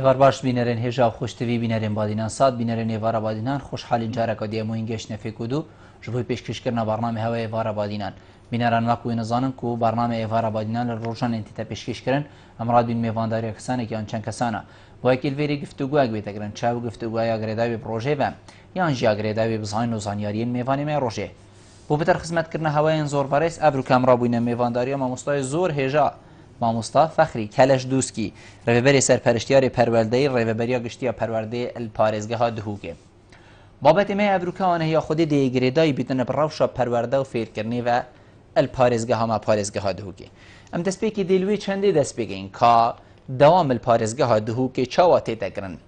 هێوار باش بینەرێن هێژا و خۆشتوی بینەرێن بادینان سات بینەرێن ێوارە بادینان خۆشحالین جارێکە دیەمۆین گەشت نەفێک و ji bo pêşkêşkirina bername hewa êvara badînan bîneran ve ku wê nizanin ku bername êvara badînan li rojan tî te pêşkêşkirin em radîn mêvandariya kesanekî an çend kesan bu yekî vêrê giftuguyek wê te kirin çav giftuguya girêdayê projê ve yan jiya girêdayê bizanîn û zaniyariyên mêvanê me rojê bu bi ter xizmetkirina hewayên zorbarês ev rû em rabûyne mêvandariya mamostayê zor hêja Mamosta Fexrî Keleş Dûskî rêveberê serpereştiyarê perwerdeyî rêveberiya giştiya perwerdeyê il parêzgeha Duhûkê Babetê me ev rûka anehiya Xwedê dê girêdayî bîtine bi rewşa perwerde û fêrkirinê ve il parêzgeha me parêzgeha Duhûkê em destpêkê dê li wê çendê dest bêgeyin ka dewam il parêzgeha Duhûkê çawa tê te kirin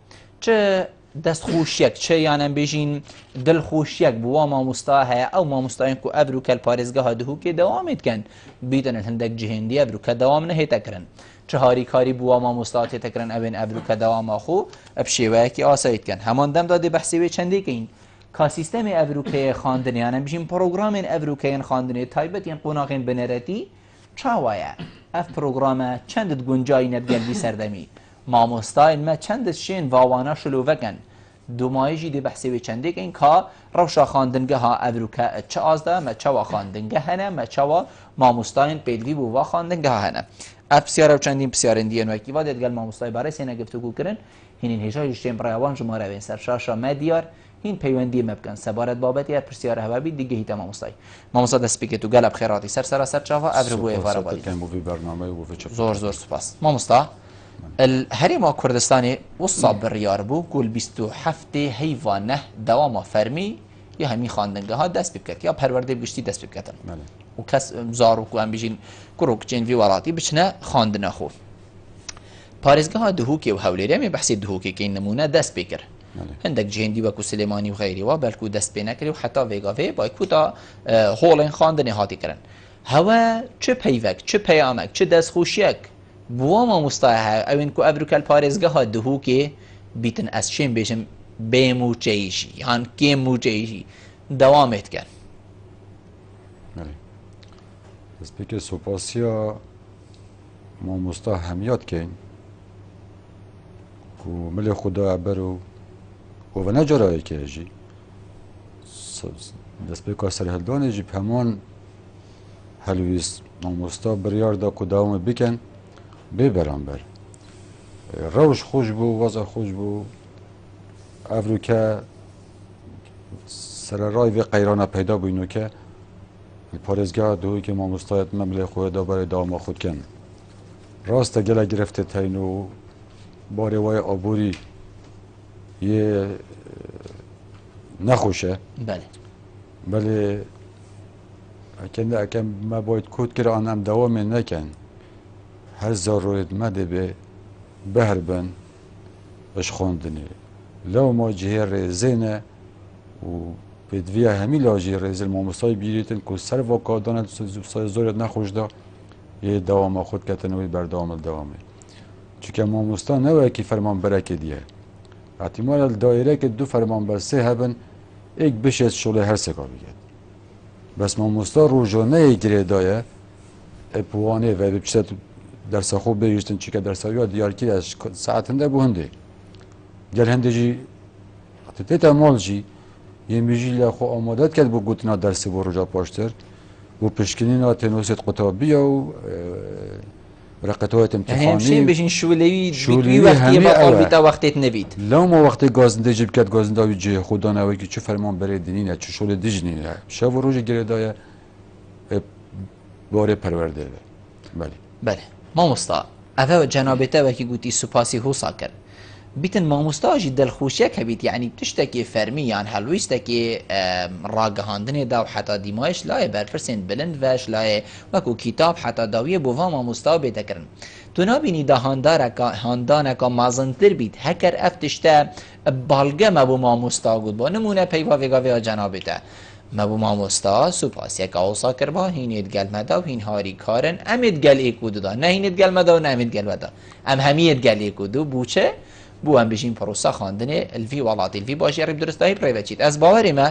çi destxûşiyek çi yan em bêjîn dilxûşiyek bi wa mamosta heye ew mamostayên ku ev rûke il parêzgeha Duhûkê dewamê dikin bîtinin hindek cihêndî ev rûke dewam nehête kirin çi harîkarî bi wa mamosta tê te kirin ew ên ev rûke dewama xwe ev şêweyekî asayî dikin heman dem da dê behsê wê çendê kîn ka sîstemê ev rûkeyê xandinê yan em bîjîn programên ev rûkeyên xandinê taybet yên qonaxên bineretî çawa ye ev programe çend guncayîne digel vî serdemî mamostayên me çend şên vawana şilovekin دومایê jî dê behsê wê çendê kîn ka rewşa xandingeha ev rûke çi az de me çawa xandinge hene me çawa mamostayên pêdivî bû va xandingeha hene ev pisyar ew çendîn pisyarên diyên wekî va dê digel mamostayê baresê geftigû kirin hînên hêja ji şên biraya ji marevên serşaşa me diyar hîn peywendiyê me bikin sebaret babetê her pisyara heva bî digihîte mamostayê mamosta destpêkê tu gelek xêratî ser çava ev ji bo êvara badî zor zor spas mamosta الهرم كردستاني وصل بالريار بو كل 27 حيوانه دوام فرمي يا همي خاندنگها دست بكت يا پرورده بگشتي دست بكتن وكس زارو كو ام بيجين كروك جين في ولاتي بچنا خاندنا خو پاريزگها دهوكي و حوليري مي بحث دهوكي كين نمونه دست بكر عندك جهندي وكو سليماني وغيري و بلكو دست بنكري وحتى فيغافي باي كوتا هولين خاندني هاتي كرن هوا چه پيوك چه پيامك چه دست خوشيك بوا مامۆستای ئەوێن کو ئەڤروکەل پارێزگەها دهووکێ بیتن ئەس چێن بێژم بێم و چێیشی یان کێم و چێیشی دەوامێت کرد دەستپێکێ سوپاسیە مامۆستا هەمیات کەین و ملێ خوددا بەر و وە نەجارایەکێژی دەستپێکا سەرهەلدانێژی هەمان هەلویست مامۆستا بڕیاردا کو داوامە بکەن بێ بەرامبەر ڕەوش خۆش بوو وەزە خۆش بوو ئەڤروکە سەرەڕای vê qeyrana peyda bûyînûke parêzgeha Duhûkê mamostayet me bilê xwe da berê dawama xwe dikin rast e gelek gireftê teyn û barê wayê aborî yê nexweş e belê ekem me bayîd kût kir an em dewamê nekin her zaruriyet me dibê behr bin ji xwendinê lew ma cihê rêzê ne û pêdiviya hemî la jî rêzil mamostayê bîrîtin ku ser vaka dane zoriyet nexweş da yê dewama xwe diketin wê berdewam li dewamê çûnke mamosta ne wekî fermanberekê diye ehtimala li daîrekê du fermanber sê hebin êk bişêt şolê her seka biket bes mamosta rojaneyê girêda ye êwanê ve biçet dersa xwe bêjîstin çûnke dersawiya diyarkî saetinde bû hindê gel hindê jî têta mal jî yên bijî la xwe amade diket bû gotina dersê bo roja paştir û pişkinîna tênosêt qutabiya û reqetewet imtîhanî bêjin şûlewî wextî qalbîta wextê nebît lewma wextê gazindê jî biket gazinda wî cihê xwe dana wekî çi fermanberê dinîne çi şolê dijnîne şev û rojê girêdaye barê perwerdê ve belê belê mamosta ev cenabête wekî gotî supasî hûsa kir بیتن مامۆستا jî dilxweşiyek hebît yanî tiştekê fermî yan helwîstekê ragihandinê da û heta dîmayê ji layê berpirsên bilind ve ji layê wekû kîtab heta dawiyê bû va mamosta bête kirin tu nabînî da handaneka mazintir bît heker ev tişte balge me bû mamosta got bo nimûne peyva vêgavêya cenabête me bû mamosta supasiyeka wisa kirba hînê digel me da û hîn harîkarin em ê digel êkû dida ne hînê digel me da û ne em ê digel me da em hemî ê digel êkû dû bû çi بو هم بجین پروسا خواندنی الوی ولاتی الوی باجی ریب درستایی پرای بچید از باوری ما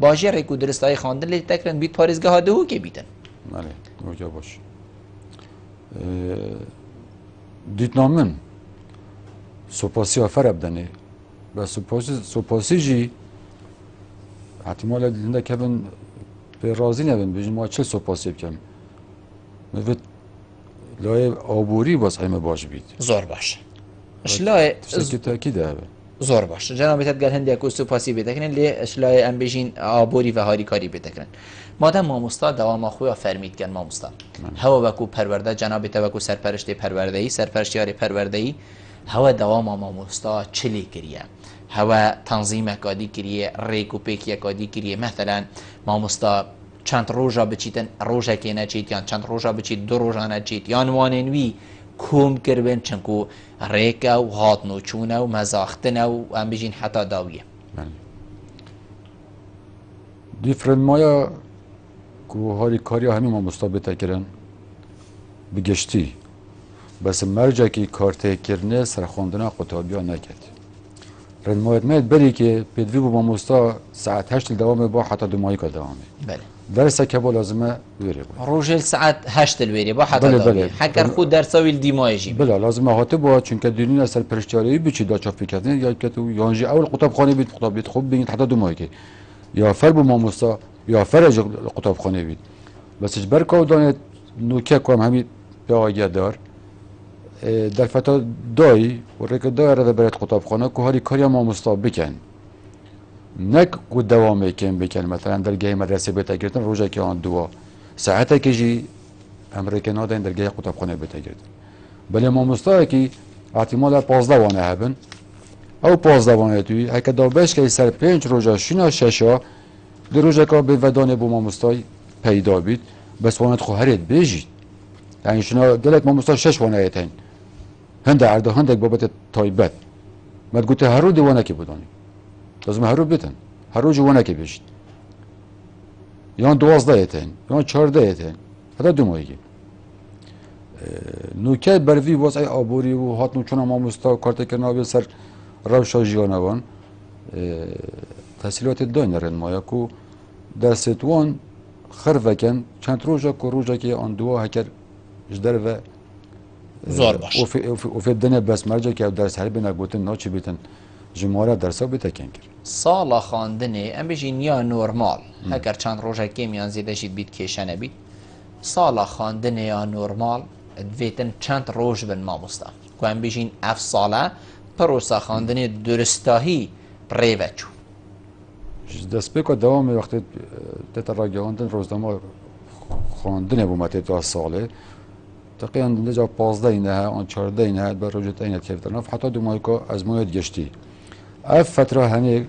باجی ریکو درستایی خواندن لی تکرن بیت پارێزگەها دهووکێ بیتن بله وجا باش دیتنا من سوپاسی آفر بدنه و سوپاسی جی احتمال لنده که بن به راضی نبین بجن ما چه سوپاسی بکم نوید لای آبوری باز همه باش بید زور باش اشلای تشکی تاکیده هبه زور باش جناب تد گل هندی اکو سوپاسی بتکنن لی اشلای ام بجین آبوری و هاری کاری بتکنن مادام ماموستا دوام خویا فرمید کن ماموستا هوا وکو پرورده جناب تد وکو سرپرشت پروردهی سرپرشتیار پروردهی هوا دوام ماموستا چلی کریه هوا تنظیم کادی کریه ریکو پیکی کادی کریه مثلا ماموستا چند روزا بچیتن روزا که نچیت یا چند روزا بچیت دو روزا نچیت یا واننوی کوم کربن چنکو ریکا و هاتنو چونه و مزاختنه و هم بجین حتی داویه دیفرن مایا که هاری کاری همین ما مستابطه کرن بگشتی بس مرجع که کارته کرنه سرخوندنا قطابیا نکد رن مایت مید بری که پیدوی با مستا ساعت 8 دوام با حتی 2 ماهی که دوامه بله درسه که با لازمه بره با روزل ساعت 8 الویری با حتی بله داویه بله. حکر خود در سویل دیمای جیم بله لازمه هاته با چون که دینی اصل پرشتیاری بچی دا چاپ کردن یا که تو یانجی اول قطاب خانه بید قطاب بید خوب بگید حتی 2 ماهی که یا فر با ماموستا یا فرج قطاب خانه بید بس اجبر که دانه نوکه کم همین به آگه دار در فتا دای و ریک دای را برای قطاب خانه که هاری کاری ما مستاب بکن نک کو دوام کن بکن مثلا در گه مدرسه بیت گرفتن روزه که آن دوا ساعت که جی امریکا نادن در گه قطاب خانه بیت گرفتن بله ما مستاب کی احتمال 15 وانه هبن او 15 وانه توی هک دابش که سر 5 روزه شینا ششا در روزه که به ودانه بو ما مستای پیدا بید بس وانت خو هرید بیجید یعنی شنا گلک ما مستای 6 وانه ایتن هند عرضه هندک بابت تایبت مد گوته هر رو دیوانه که بدانی لازم هر رو بتن هر رو جوانه که بشید یا 12 ایتن یا 14 ایتن حتی 2 ماهی نوکه بروی واسه آبوری و هاتنو چون ما مستا کارت کرنا به سر روشا جیانوان تحصیلات داینرن مایا کو در ستوان خروکن چند روزا که آن دو هکر جدر و زور باش و دنیا بس مرجع که درس هر بنا گوتن ناچی بیتن جمهوره درسا بیت کن کرد سالا خواندنه ام بجین یا نورمال اگر چند روزه که میان زیده شید بید کشنه بید سالا خواندنه یا نورمال دویتن چند روز بن ماموستا که ام بجین اف ساله پروسا خواندنه درستاهی ریوچو دست بکا دوام وقتی تتراجعاندن روزنامه خواندن بومت تو ساله تقریبا نجا 15 اینه آن 14 اینه بر روزت اینه کردن حتی 2 ماهی که از ماهی گشتی اف فتره همه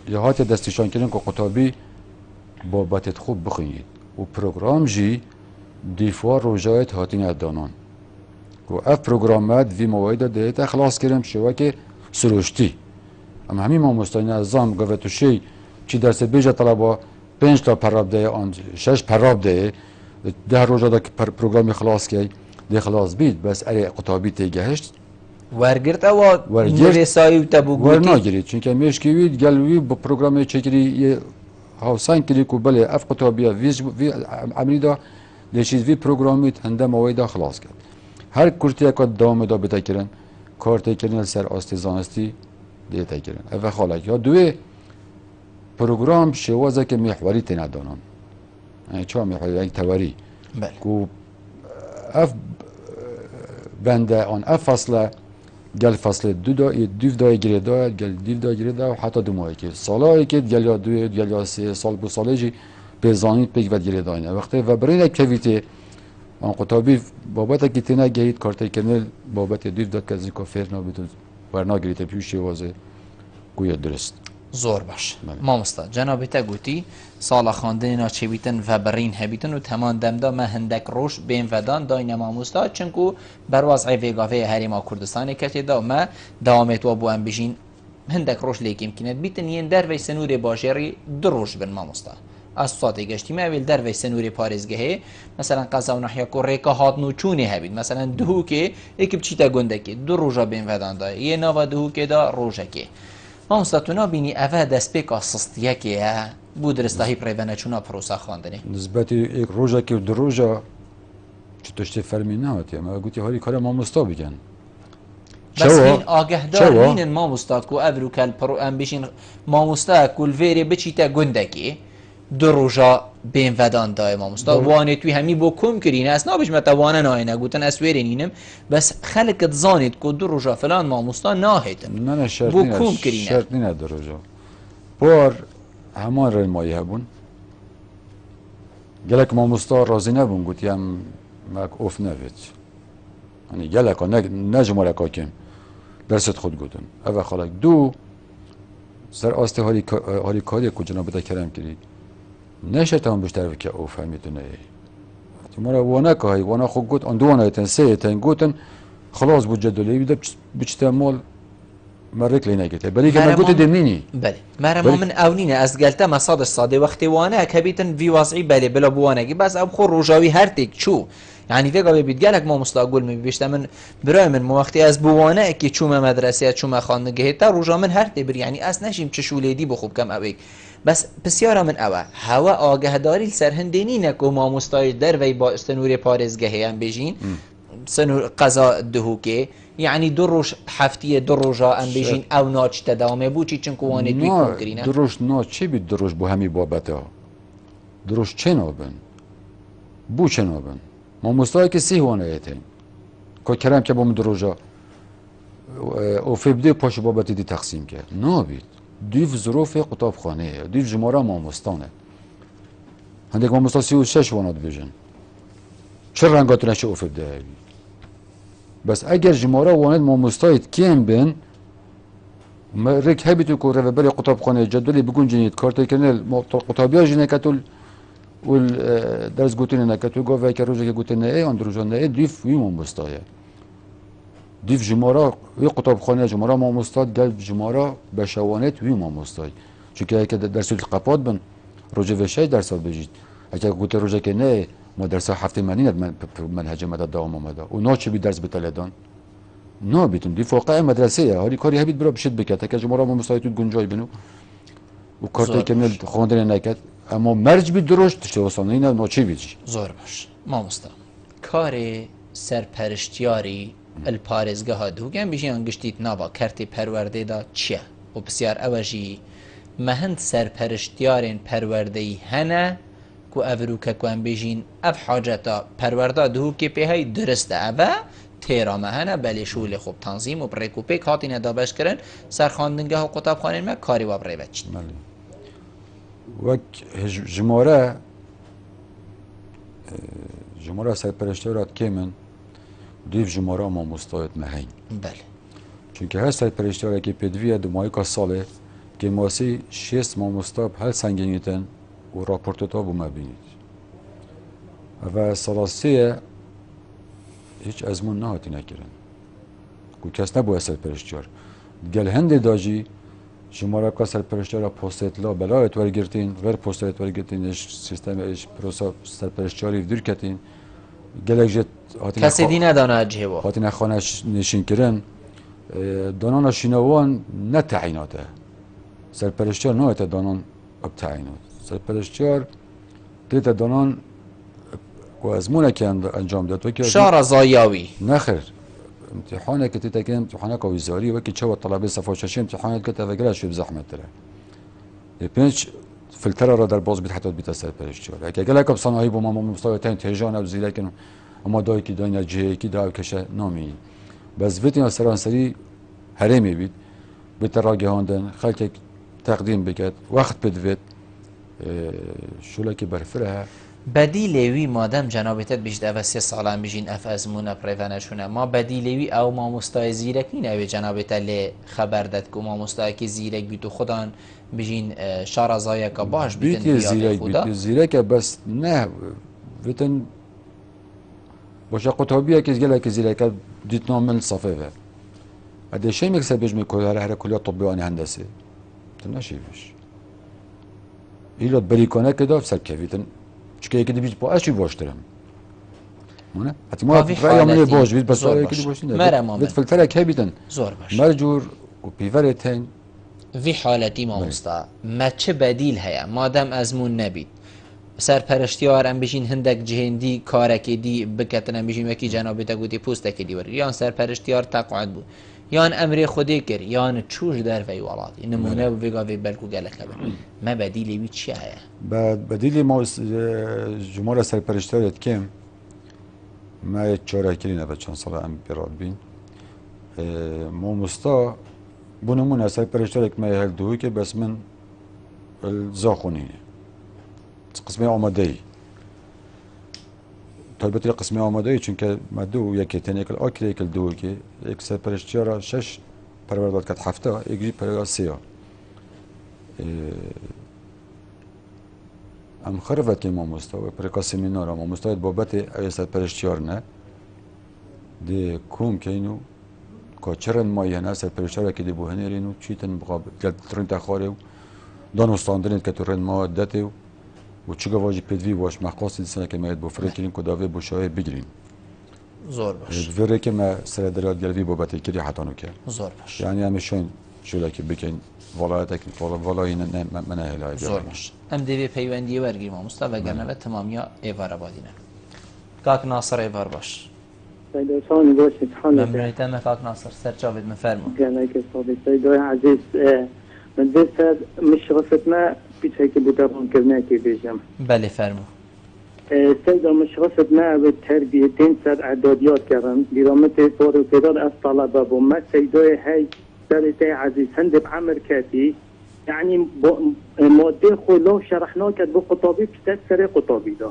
یهات دستشان کردن که قطابی بابت خوب بخونید و پروگرام جی دیفوار روزایت هاتین دانان و اف پروگرامات وی مواد دیت خلاص کردم شو که سروشتی اما همین ما مستعین نظام گفتوشی چی درس بیجا طلبا 5 تا پراب ده آن 6 پراب ده 10 روزا دا پروگرامی خلاص کی دی خلاص بید بس اری قطابی تیگهشت ورگرت او نرسایی و تبوگوتی ورناگیرید چون که میشکیوید گلوی با پروگرام چکری یه هاوسان کلی کو بله اف قطابیه وی عملی دا لیشید وی پروگرامی هنده مواد خلاص کرد هر کورتی که دوام دا بتکرن کارت کردن سر آستیزانستی دیتا کردن اول خالق یا دوی پروگرام شوازه که محوری تندانان یعنی چه محوری یعنی تواری کو اف بنده آن اف فصله گل فصل دو دای گریدا گل دیو دای گریدا و حتی 2 ماهی که سالایی که گل یا 2 گل یا 3 سال بو سالجی به زانیت پیک و گریدا اینه وقتی و برای کویته آن قطابی بابت که تنه گهید کارت کنل بابت دیو داد که زیکو فیر نبود ورنا گریته پیوشی وازه گویا درست زور باش مامستا جناب تا گوتی سالا خواندن ناچی بیتن و برین هبیتن و تمام دمدا ما هندک روش بین ودان داین ماموستا چنکو بر وضع ویگاوی هریما کردستان کتی دا ما دوامت و بو ام بجین هندک روش لیکیم کند بیتن ین در وی سنور باشری دروش بن ماموستا از ساعت گشتی ما ویل در وی سنور پارزگه مثلا قزا و نحیا کو ریکا هاتنو چونه هبید مثلا دهو که یکی بچیتا گنده که دو روزا بین ودان دا یه نوا دهو که دا روزا که ما مستطونا بینی اوه دست پیک آسستیه که بود رستاهی پریونه چونا پروسا خواندنی نسبت یک روزا که 2 روزا چطورشتی فرمی نهاتی اما گوتی هاری کار ما مستا بگن بس هین آگهدار نینن مامۆستا و ئەبروکەل پڕ ئەم بشین مامۆستا کولڤێرێ بچیتە گوندەکێ دو ڕۆژە بێن ڤەداندایە مامۆستا وانێت توی هەمی بۆ کۆم کردین ئەس نابژمەتە وانە ناهێنە گوتن ئەس وێرێ نینم بەس خەڵکت زانێت کۆ دو ڕۆژە فلان مامۆستا ناهێتن بۆ کۆم کردینە شەرت نینە دو ڕۆژە پۆر هەمان ڕێنمایی هەبوون gelek mamosta razî nebûn gotiye mek of nevêt hani geleka ne ji maleka kim derset xwe gotin ev e xelek du ser astê alîkariyê ku Cenab-ı te kerem kirî neşetan bişterveke of hemî tu neyê mara wana ka wana xwe got an duwana ten sê ten gotin xelas bû cedolê de biçte mal مرك لينا قلت بلي كما قلت دمنيني بله مرة من أونينا أسجلت ما صاد الصادي وقت وانا كبيتن في وضعي بله بلا بوانا بس أبخو رجاوي هرتك شو يعني في قبل بيتقالك ما مستقول من بيشت من براي من وقتی از بوانا کی چوم مدرسه چوم خانگی تا روزا من هر تبر يعني اس نشیم چه شولیدی بخوب کم اوی بس بسیار من اوا هوا آگهداری سرهندینی نکو ما مستای در وی با استنور پارزگاهی هم بجین سنور قضا دهوکه يعني دروش حفتيه دروجا ام بيجين او ناچ تداومه بو چی چنکو وانه دوی کن کرینه دروش ناچ چی بید دروش بو همی بابته ها دروش چه نابن بو چه نابن ما مستایی که سی وانه ایتین که کرم که با من دروجا او فبده پاش بابتی دی تقسیم کرد نابید دیو ظروف قطاب خانه دیو جماره ما مستانه هندک ما مستا 36 وانه بیجن چه رنگاتونه چه او فبده هایی بس اگر جماره واند ماموستایت کم بین رک هبیتو که رو بری قطاب خانه جدولی بگون جنید کارت کنل قطابیا جنکتول و درس گوتین نکتول گفت که روزی که گوتین نه آن روزان نه دیف وی ماموستایه دیف جماره وی قطاب خانه جماره ماموستاد گل جماره بشوانت وی ماموستای چون که درس القپات بن روزی وشای درس بجید اگر گوت روزی که نه ما درس هفته منین منهج مدد دوام آمده و ناچه بی درس بتلدان نابیتون دی فوقع مدرسه هاری کاری هبید برا بشید بکت که جمعه ما مستایتون گنجای بنو و کارتای کمل خواندن نکد اما مرج بید دروش تشتی وستانه اینه ناچه بیدی زور باش ما مستم کار سرپرشتیاری الپارزگاه ها دوگم بیشی انگشتیت نابا کرتی پرورده دا چیه و بسیار اوجی مهند سرپرشتیارین پرورده هنه کو افروکه کو ام بیجین اف حاجتا پرورده دهو که پیهای درسته اوه تیرا مهنه بلی شول خوب تنظیم و بریکو پیک هاتی ندابش کرن سرخاندنگه و قطاب خانین ما کاری و بری بچید وک جماره سرپرشتیارات که من دیو جماره ما مستایت مهین بله چونکه هر سرپرشتیاره که پیدویه دو ماهی که ساله که ماسی 6 ما مستاب هر سنگینیتن و راپورتتا بو مبینید و سلاسیه هیچ ازمون نهاتی نکرن که کس نبوید سرپرشتیار گل هنده داجی شما که سرپرشتیار پوستت لا بلایت ورگرتین ور پوستت ورگرتین سیستم ایش پروسا سرپرشتیاری دور کتین گل اجت کسی دی ندانه جهوا هاتی نخانه نشین کرن دانان شینوان نه تعییناته سرپرشتیار نهایت دانان اب تعیینات سرپرشتیار دیت دانان و ازمونه که انجام داد که شهر زایاوی نخیر امتحانه که تیتا که امتحانه که وزاری و که چه طلبه صفحه شش امتحانات که تفکر شو بزحمت تره پنج فلتر را در باز بیت حتی بیت سرپرشتیار اگه گله که صنایع با ما مستوی تن تهجان او زیرا که اما دای کی دنیا جه کی داو کشه نامی بس ویتین سرانسری هرمی بید بیت راگهاندن خلک تقدیم بکد وقت بدوید شوله که برفره بدیلوی مادم جنابتت بیشتر و 3 سالم بیشین اف ازمونه پریونشونه ما بدیلوی او ما مستای زیرک نینه جنابت لی خبر داد که ما مستای که زیرک بیتو خودان بیشین شارزای که باش بیتن زیرک بیت زیرک بس نه بیتن باشه قطبیه که گله که زیرک دیت نامل صفه و اده شی مکسب بجمی کل هر کلیات طبیعی هندسه تناشیش ایلات بریکانه که داف سر کویتن چون که دیگه با اشی باشترم مونه حتی ما رأی عملی باش بید بس رأی که باشین مرا بید فلتره که بیتن زور باش مرجور و پیورتین وی حالتی ما مستا ما چه بدیل هیا مادام ازمون نبید سرپرشتیار ام بشین هندک جهندی کارکی دی بکتن ام بشین وکی جنابه تا گوتی پوست کی دی ور یا سرپرشتیار تقاعد بود یان امر خودی کرد یان چوش در وی وڵاتی نمونه و ویگا وی بلکو گلک بر ما بدیلی وی چی هیا بدیلی ما جمهور سرپرشتارت کم ما چاره کلینه به چند سال ام براد بین ما مستا بونمون سرپرشتارک ما هل دوی که بس من الزاخونی قسمه آماده ای البته قسمه آماده ای چون که ما دو یکی تن یک آکل یک دو که یک سرپرشتیارا 6 پرورداد کت هفته یکی پرورداد 3 ام خرفت که ما مستوى پرکا سمینار ما مستوى بابت ای سرپرشتیار نه دی کوم که اینو کاچرن مایه نه سرپرشتیار که دی بوهنی رینو چیتن بقاب گل ترین تخاره دانو استاندرین که تورن ما دته و چیگه واجی پدوی باش مقاصد سنه که ماید بفره کلین کداوی بوشای بگیرین زور باش فره که ما سر درات گلوی بابت کلی حتانو که زور باش یعنی همیشون شولا که بکن ولایت که ولای نه من هلای زور باش ام دی پیوندی ورگی ما مصطفی گرنه تمامیا ایوار آبادینه کاک ناصر ایوار باش سيدي باشید حالك ممنونیتم کاک ناصر سر جاوید مفرمو كانك صديق سيدي عزيز من دلت مش غفتنا بيتهيك بدرون كرناكي بيجم بله فرمو سيدي مش غفتنا بالتربيتين سر اعداديات كرن برامت طور وكرار الطلبة بما سيدي هاي سرتي عزيز هند بعمر كاتي يعني مادة خلو شرحناه كد بقطابي بستات سري قطابي ده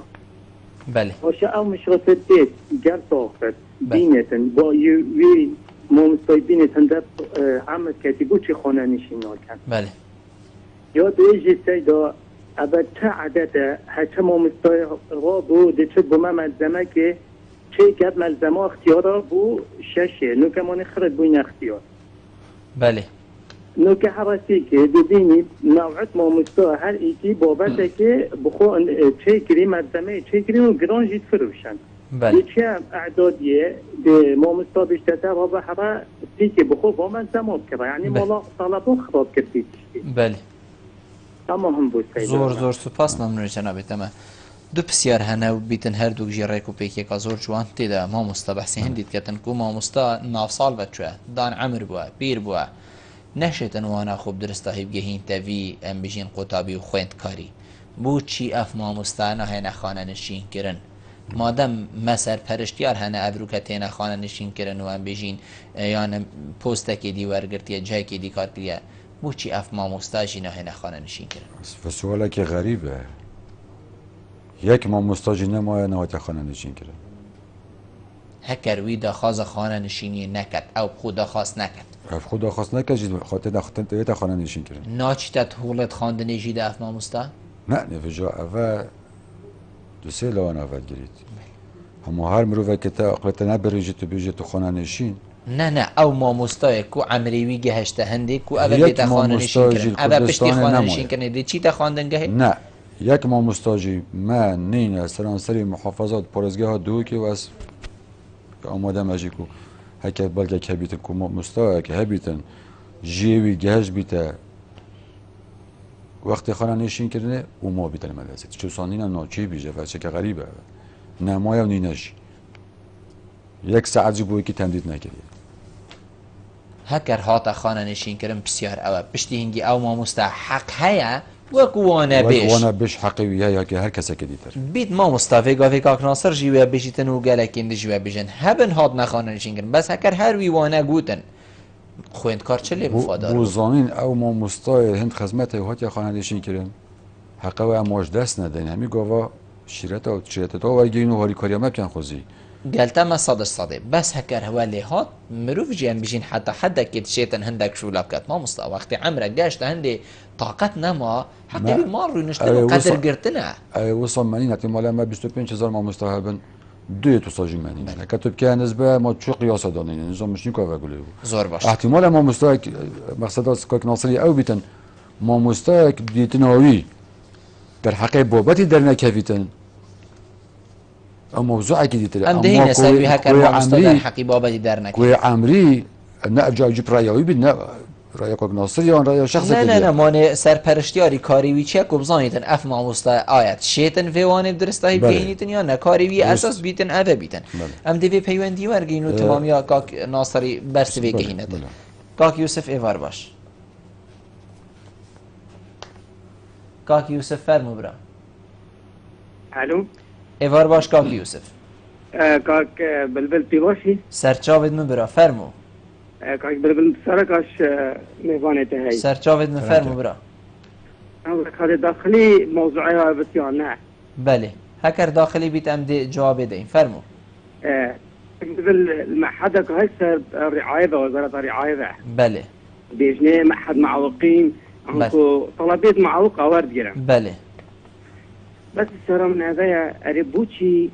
بله وشا او مش غفتت جال صافت بینتن با یوی مامستای بینتن در عمل کتی بود چی خانه نشین ناکن بله یا دویجی سیدا اول چه عدده هچه مامستای را بود چه بومه ملزمه که چه کرد ملزمه اختیارا بو 6 نو که مانی خرد بوین اختیار بله نو که حراسی که ببینی نوعت مامستا هر ایکی بابته که بخو چه کری ملزمه چه کری و گرانجید فروشن بله چه اعدادیه به مامستا بیشتر و به حرا که بخو با من زمان کرد یعنی مالا طلبو خراب کردید بله اما هم بود زور سپاس ممنون جناب تمام دو بسیار هنه و بیتن هر دو جیره کو پیکی که زور جوان تیده ما مستا بحثی هندید کتن کو ما مستا نافصال بچوه دان عمر بوه بیر بوه نشتن وانا خوب درسته هیبگهین تاوی ام بجین قطابی و خویند کاری بو چی اف ما مستا نه نخانه نشین کرن مادم مسر پرشتیار هنه ابروکتین خانه نشین کرن و ام بجین یعنی پوسته دی ورگرتیه جای که دی کار کریه بو چی اف ما مستاجی نه نخانه نشین کرن سوالا که غریبه یک ما مستاجی نمایه نهایت خانه نشین کرن هکر وی داخواز خانه نشینی نکد او خود داخواست نکد اف خود داخواست نکد خاطر نخواست خانه نشین کرن ناچتت هولت خاندنی جیده اف ما مستا؟ نه نفجا اوه دو سه لوان اول گرید همه هر مروفه که تا اقلتا نبریجی تو بیجی تو خانه نشین نه او ما مستای کو عمریوی گهشته هنده کو اوه بیت خانه نشین کرن اوه پشتی خانه نشین کرن دی چی تا خواندن گهه؟ نه یک ما مستاجی من نین سرانسری محافظات پارزگاه ها دو که واس آماده مجی کو هکه بلکه که بیتن کو مستای که هبیتن جیوی گهش بیته وقتی خانه نشین کرده او ما بیتن مدرسه چون سانین هم ناچی بیجه و چه که غریبه نمای و نینش یک ساعت بوی که تمدید نکردی هکر هاتا خانه نشین کرن بسیار اوه پشتی هنگی او ما مستحق هیا وکوانه بیش وکوانه بیش حقیویه یا که هر کسی که دیتر بیت ما مستافی گاوی کاک ناصر جیوه بیشیتن و گلکین دی جیوه بیشن هبن هات نخانه نشین کرن بس هکر هر ویوانه گوتن خویند کار چه لی مفادار بو زانین او ما مستای هند خدمت هات خانه نشین کرن حقه و اماش دست ندین همی گاوا شیرت تا و گینو هاری کاری مبکن خوزی قالت ما صادق بس هكر هو اللي هات مروف جيم بيجين حتى حدا كيت شيطان هندك شو لابكات ما مستوى وقت عمرك جاشت عندي طاقتنا ما حتى بمار نشتغل قدر قرتنا وصل منين احتمالا ما 25000 ما مستوعبن دو تو ساجي منين كتب كان نسبه ما شو قياس دانين نظام مش نيكو بقوله زور باش احتمالا ما مستوى مقصد كاك ناصري او بيتن ما مستوى ديتناوي در حقيقه بابتي در نكفيتن موضوع جديد ترى ام دهينا سوي هكر ما مستدر حقي بابا دي درنك كوي عمري نرجع جيب رايوي بدنا رای کاک ناصر یا رای شخص نه مانه سرپرشتیاری کاری وی چه کوبزانیتن اف ماموستا آیت شیطن ویوانه درسته بینیتن یا نه کاری وی اساس بیتن اوه بیتن ام دی پیوندی ورگینو تمامیا کاک ناصری برس وی گهینه کاک یوسف ایوار باش کاک یوسف فرمو برا الو ایوار باش کاک یوسف کاک بلبل پیواشی سرچاوید مبرا فرمو کاک بلبل سرکاش میوانه ته سرچاوید مفرمو برا کار داخلی موضوعی ها بسیار نه بله هکر داخلی بیت ام دی جواب دهیم فرمو بلبل المعهد هسه رعايه وزاره الرعايه بله بيجني معهد معوقين انكو طلبات معوقه ورد جرا بله بس السلام من هذا اريبوتشي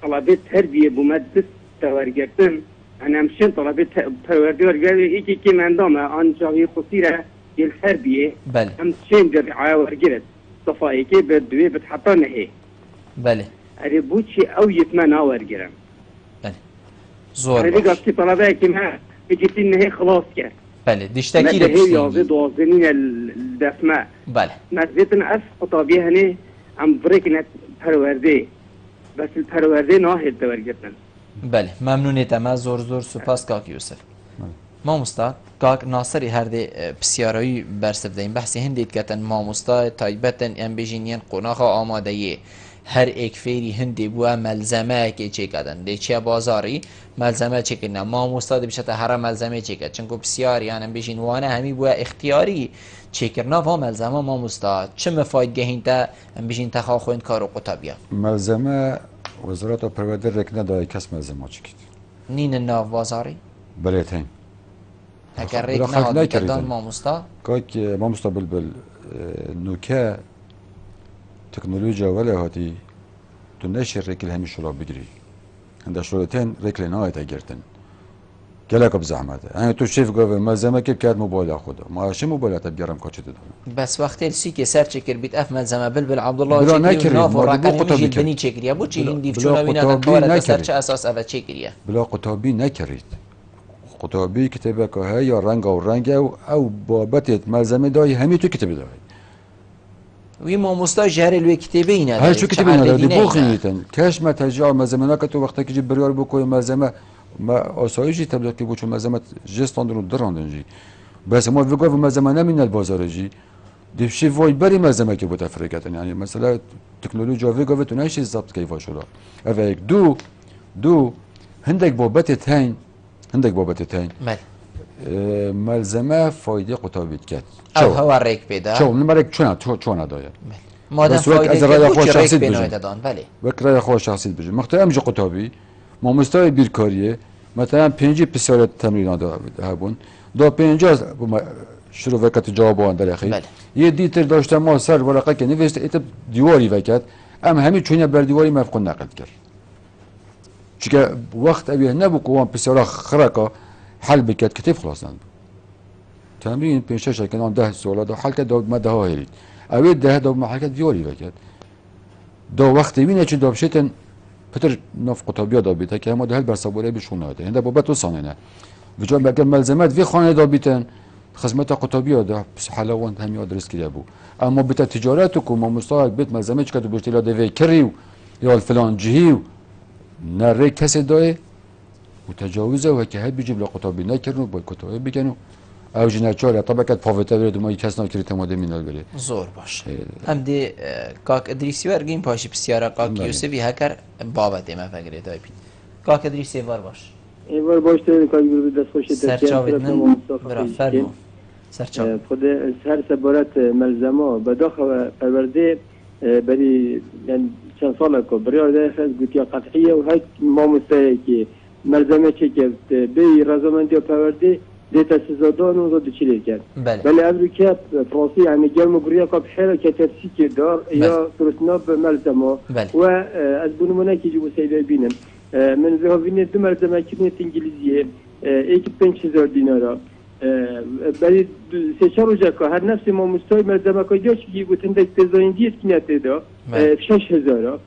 طلبات تربيه بمدة تورجتن انا مشين طلبات تورجي ورجالي ايكي كي من دوما ان جاوي قصيره التربيه بله مشين الرعايه ورجلت صفائي كي بدوي بتحطنا هي بله اريبوتشي او يتمنى ورجلم بله زور باش قصتي طلبات كي ما جيت ان هي خلاص كده بله دشتكي لك هي يازي دوازنين الدفماء بله مزيتنا أف خطابيها هني عم بريكنا پرورده بس الپرورده ناهد دورگتن بله ممنونیت اما زور سپاس کاک یوسف ماموستا کاک ناصری هر دی بسیارایی برسف دهیم بحثی هندید کتن ماموستا تایبتن ام بجینین قناخ آماده یه هر ایک فیری هندی بوا ملزمه که چه کدن دی چه بازاری ملزمه چه کنن ماموستا دی بشته هر ملزمه چه کد چنکو بسیاری یعنی بجین وانه همی بوا اختیاری چه کرنا و ملزمه ماموستا چه مفاید گهین تا ام بجین تخوا خوین کارو قطابیا ملزمه وزارت پرورده رک نداره کس ملزمه چه کد نین ناو بازاری بله تین اگر ریک نهاد کردن ماموستا کاک ماموستا بلبل نوکه تکنولوژیا ولی هاتی تو نشر ریکل همی شلو بگیری هنده شلوتین ریکل نهایت گرتن گله کب زحمته یعنی تو شیف گوه ملزمه که کرد موبایل خدا ما چه موبایل تا بیارم کاچه دادم بس وقتی السی که سر چکر بیت اف ملزمه بلبل عبدالله بلا چکری نکرید، و ناف و ما رقمی قطابی میجیل کرد. بنی چکریه بو چی هندی بلا چون اوینا قطابی نکارد سر نکرید. چه اساس اوه چکریه بلا قطابی نکرید قطابی کتابه که های یا رنگ او رنگ او بابت ملزمه دای همی تو کتابه دای وی ماموستا جهر لوی کتابه اینه هر شو کتابه نداری بخونیتن کش ما تجا ملزمه که تو وقتی که جی بریار بکوی ملزمه ما آسایشی تبلیغ کی بچون ملزمه جستان رو دراندن جی بس ما وگو ملزمه نمین البازار جی دیفشی وای بری ملزمه که بود افریقیتن یعنی مثلا تکنولوژیا وگو تو نشی ضبط کی واشولا اوه یک دو هندک بابت تین بله ملزمه فایده قطابیت کرد او هوا ریک پیدا چون نمرک چون نداید مادم بس وقت از فایده رای که خوش بود چه ریک شخصیت بینایی بجن. دادن بله وکرای خوش شخصیت بجه مختار امجا قطابی ما مستوی بیرکاریه مثلا 5 پسیارت تمرین هبون دو 50 شروع وقت جواب آن در اخیر بله. یه دیتر داشتم ما سر ورقه که نوشته ایت دیواری وکت ام همین چونه بر دیواری مفقود نقل کرد چون وقت اویه نبود که وان پسیارا خرکا حل بکرد کتیب خلاص نبود تمرین 5 6 کنان 10 سوال دو حل کرد دو مده ها هرید اوی 10 دو محل کرد دیواری وکت دو وقت وینه چه دو بشتن پتر نف قطابیا دابیته که همه ده هل بر صبوره بشون نهاده هنده بابت وصانه وجوان بگر ملزمت وی خانه دابیتن خدمت قطابیا ده بس حلوان همی آدرس کرده بو اما بیت تجارت و ما مستعد بیت ملزمه چه تو بشتیلا دوی کریو یا الفلان جهیو نره کسی دای و تجاوزه و که هی بجیب لقطابی نکرنو با قطابی بکنو او جنچاره طبقت پاوته برد ما کس نکری تماده مینال بره زور باش هم دی کاک ادریسی ورگیم پاشی بسیاره کاک یوسفی هکر بابت ما فکره دای بید کاک ادریسی وار باش ایوار باش تو کاک گروه دست خوش سرچاوید من برا فرمو سرچاوید خود هر سبارت ملزمه بداخل پرورده بری یعنی چند سال که بریار ده خز گوتیا قطعیه و های ما مستعی که ملزمه چه که بی رضامندی و پرورده دیتا سزادان و دو چیلی کرد بله امریکا فرانسی یعنی گرم گروه که بحیره که ترسی که دار یا سرسنا به ملزمه و از بونمونه که جو سیده بینم من ذهبینه دو ملزمه کنیت انگلیزیه ایک 5000 دینارا برای سه چهار روزه که هر نفس ما مستوی ملزمه که جاش که گوتن دک تزایندی اسکنیت دا 6000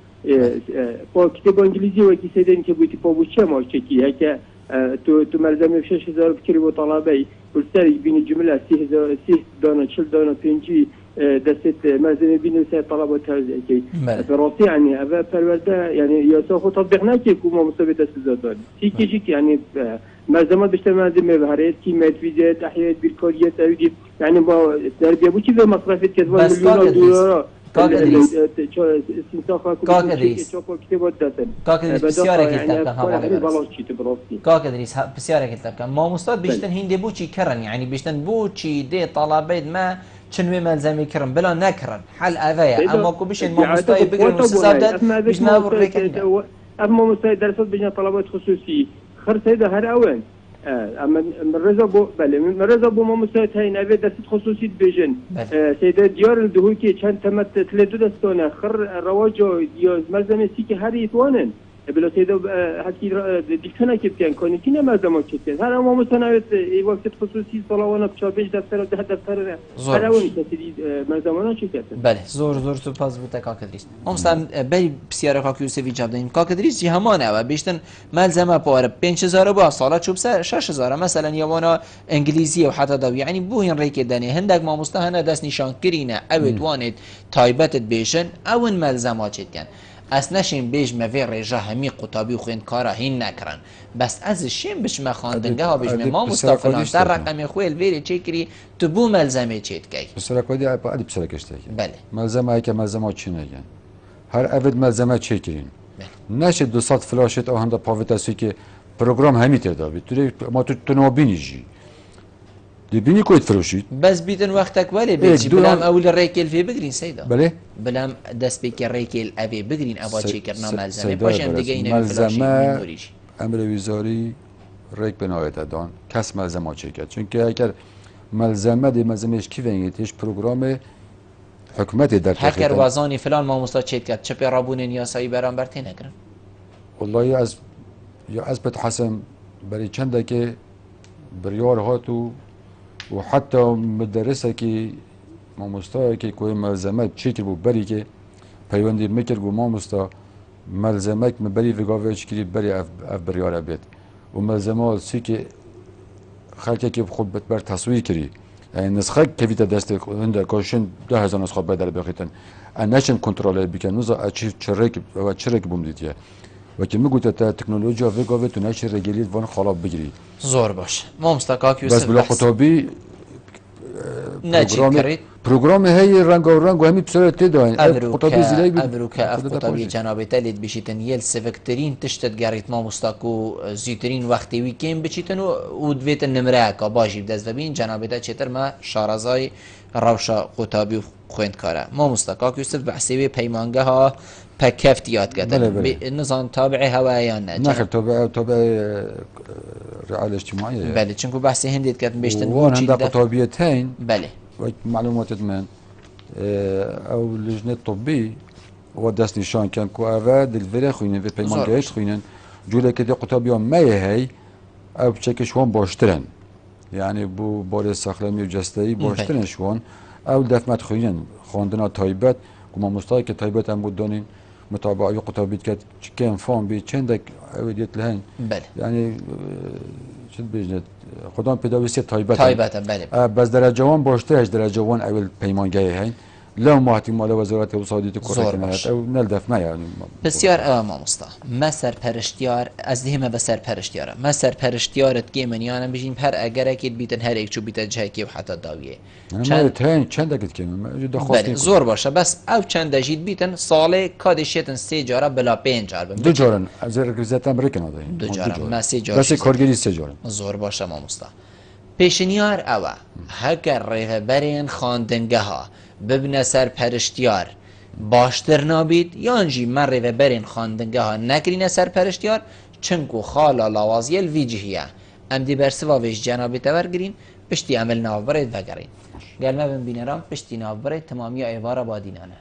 با کتاب انگلیزی و کی سیدن که بودی پا بوچه ما چکیه که تو ملزمه 6000 بکری و طلبه والساري بين جمله 30 دانه 40 دانه بينجي دست ملزمه بين سه طلبه ترجي براسي يعني ابا فرده يعني يسوق تطبيق نكي كما مثبت استزادات تيجي يعني ملزمه بيشتغل بهاريت كي مدفيزات احياء بالكوريه تاودي يعني ما تربيه بوشي بمصرف كذا مليون دولار كاكدريس بسیاره كتاب كاكدريس بسیاره كتاب ما مستعد بيشتن هندي بوشي كرن يعني بيشتن بوشي دي طلبات ما چنوي ملزمي كرن بلا نكرن حل أذايا أما كو بيشن ما مستعد بيقرن وسزابدات بيشنا بريكن أما مستعد درسات بيشنا طلبات خصوصي خر سيدة هر أوان اما مرزا بو بله مرزا بو ما مستعد هاي نبي دست خصوصي بيجن سيدة ديار الدهوي كي چند تمت تلدو دستونه خر رواجو یا ملزمه سی که هر ایتوانن بلا سيدة حكي دكتنا كيبتين كوني كنا ملزمه كيبتين هر اما مستعد وقت خصوصي صلاوانا بچابيج دفتر و ده دفتر هر اون تسيدي ملزمانا كيبتين بله زور تو پاس بوده كاكدريس امستان بي بسياره كاك يوسف جاب دين كاكدريس جي همانه و بيشتن ملزمه پاره 5000 با سالا چوب 6000 مثلا يوانا انجليزي و حتى دو يعني بو هن ريك دني هندك ما مستهنه دست نشان كرينه او توانت تايبت بيشن او ملزمات چتكن از نشین بیش مفی رجا همی قطابی و خوین کارا هین نکرن بس از شیم بش مخاندنگه ها بیش ما مستقلان در رقم خویل ویری چه کری تو بو ملزمه چیت کی بسرکودی عادی بسرکشته بله ملزمه که ملزمه چی نگن هر اول ملزمه چه کرین نشه 200 فلاشت آهنده پاوتاسی که پروگرام همی تداوی تو ما تو نوبینیجی دبینی کویت فروشید بس بیتن وقتک ولی بیچی بلام اول ریکل فی بگرین سیدا بله بلام دست بکی ریکل اوی بگرین اوا چی کرنا ملزمه باشم دیگه اینه فلاشی میموریش امر وزاری ریک بنایت دان کس ملزمه چی کرد چون که اگر ملزمه دی ملزمهش کی ونگیتش پروگرام حکومت در هکر وازانی فلان ما مستاد چیت کرد چه پیرابون یا سایی برام برتی نکرن والله از بت حسن برای چنده که بریار هاتو و حتی مدرسه که ما مستا که کوی ملزمه چیکر بو بری که پیوندی میکر گو ما مستا ملزمه که بری وگاوش کری بری اف بریاره بید و ملزمه سی که خلقه که خود بر تصویر کری یعنی نسخه کفیت دست هنده کاشن 10,000 نسخه بدر بخیتن انشن کنترل بکن نوزا اچی چرک بوم دیدیه و که میگوید تا تکنولوژی وگاوه تو نشه رگیلید وان خالاب بگیری زور باشه ما مستقاک بس بلا خطابی نچی پروگرام هی رنگ و رنگ و همین بسیار تداین ابروکه اف خطابی جناب تلید بشیتن یل سفکترین تشتت گریت ما مستقو زیترین وقتی ویکیم بچیتن و دویت نمره که باشی بدست و بین جناب تا چطور ما شارزای روشا خطابی خویند کاره ما مستقاک یوسف بحثی پیمانگه ها پکفت یاد کردن نظام تابع هوایان نه تابع رعاية اجتماعية بله چونکو بحثی هندید کردن بیشتن وان هنده قطابیتین بله معلومات من او لجنة طبي و دست نشان كان كو اوه دلوره خوينن و پیمانگهش خوينن جوله که دی قطابیان مایه هی او بچه شوان باشترن يعني بو بار سخلمی و جستهی باشترن شوان او دفمت خوينن خواندنا تایبت که ما مستایی که تایبت هم بود دانین متابعه قطابیت که كان فهم بي چندك اوديت لهن بله يعني شد بيجنت خدام پداویسی تایبت بله بس درجوان باشترش درجوان اول پیمانگه هین لو ما احتمال وزارت اقتصادی کره او نلدف ما يعني بسیار ما مستا ما سرپرشتیار از دهمه به سرپرشتیاره ما سرپرشتیارت گیمن یعنی بجین پر اگر اکید بیتن هر یک چو بیت جهکی و حتی داویه چند اکید که بله زور باشه بس او چند جید بیتن ساله کادشیتن 3 جاره بلا 5 جار 2 جارن از رکوزیت امریکا نداریم 2 جاره ما 3 جاره بس کارگری 3 جارن زور باشه ما مستا پیشنیار اوه هکر ریهبرین خواندنگه ها ببنه سرپرشتیار باشتر نابید یانجی مره و برین خواندنگه ها نکرینه سرپرشتیار چنکو خالا لوازیل ویجهیه ام دی برسوا ویش جنابی تور گرین پشتی عمل نافبرید وگرین گلمه بین بینرام پشتی نافبرید تمامی ایوارا بادینانه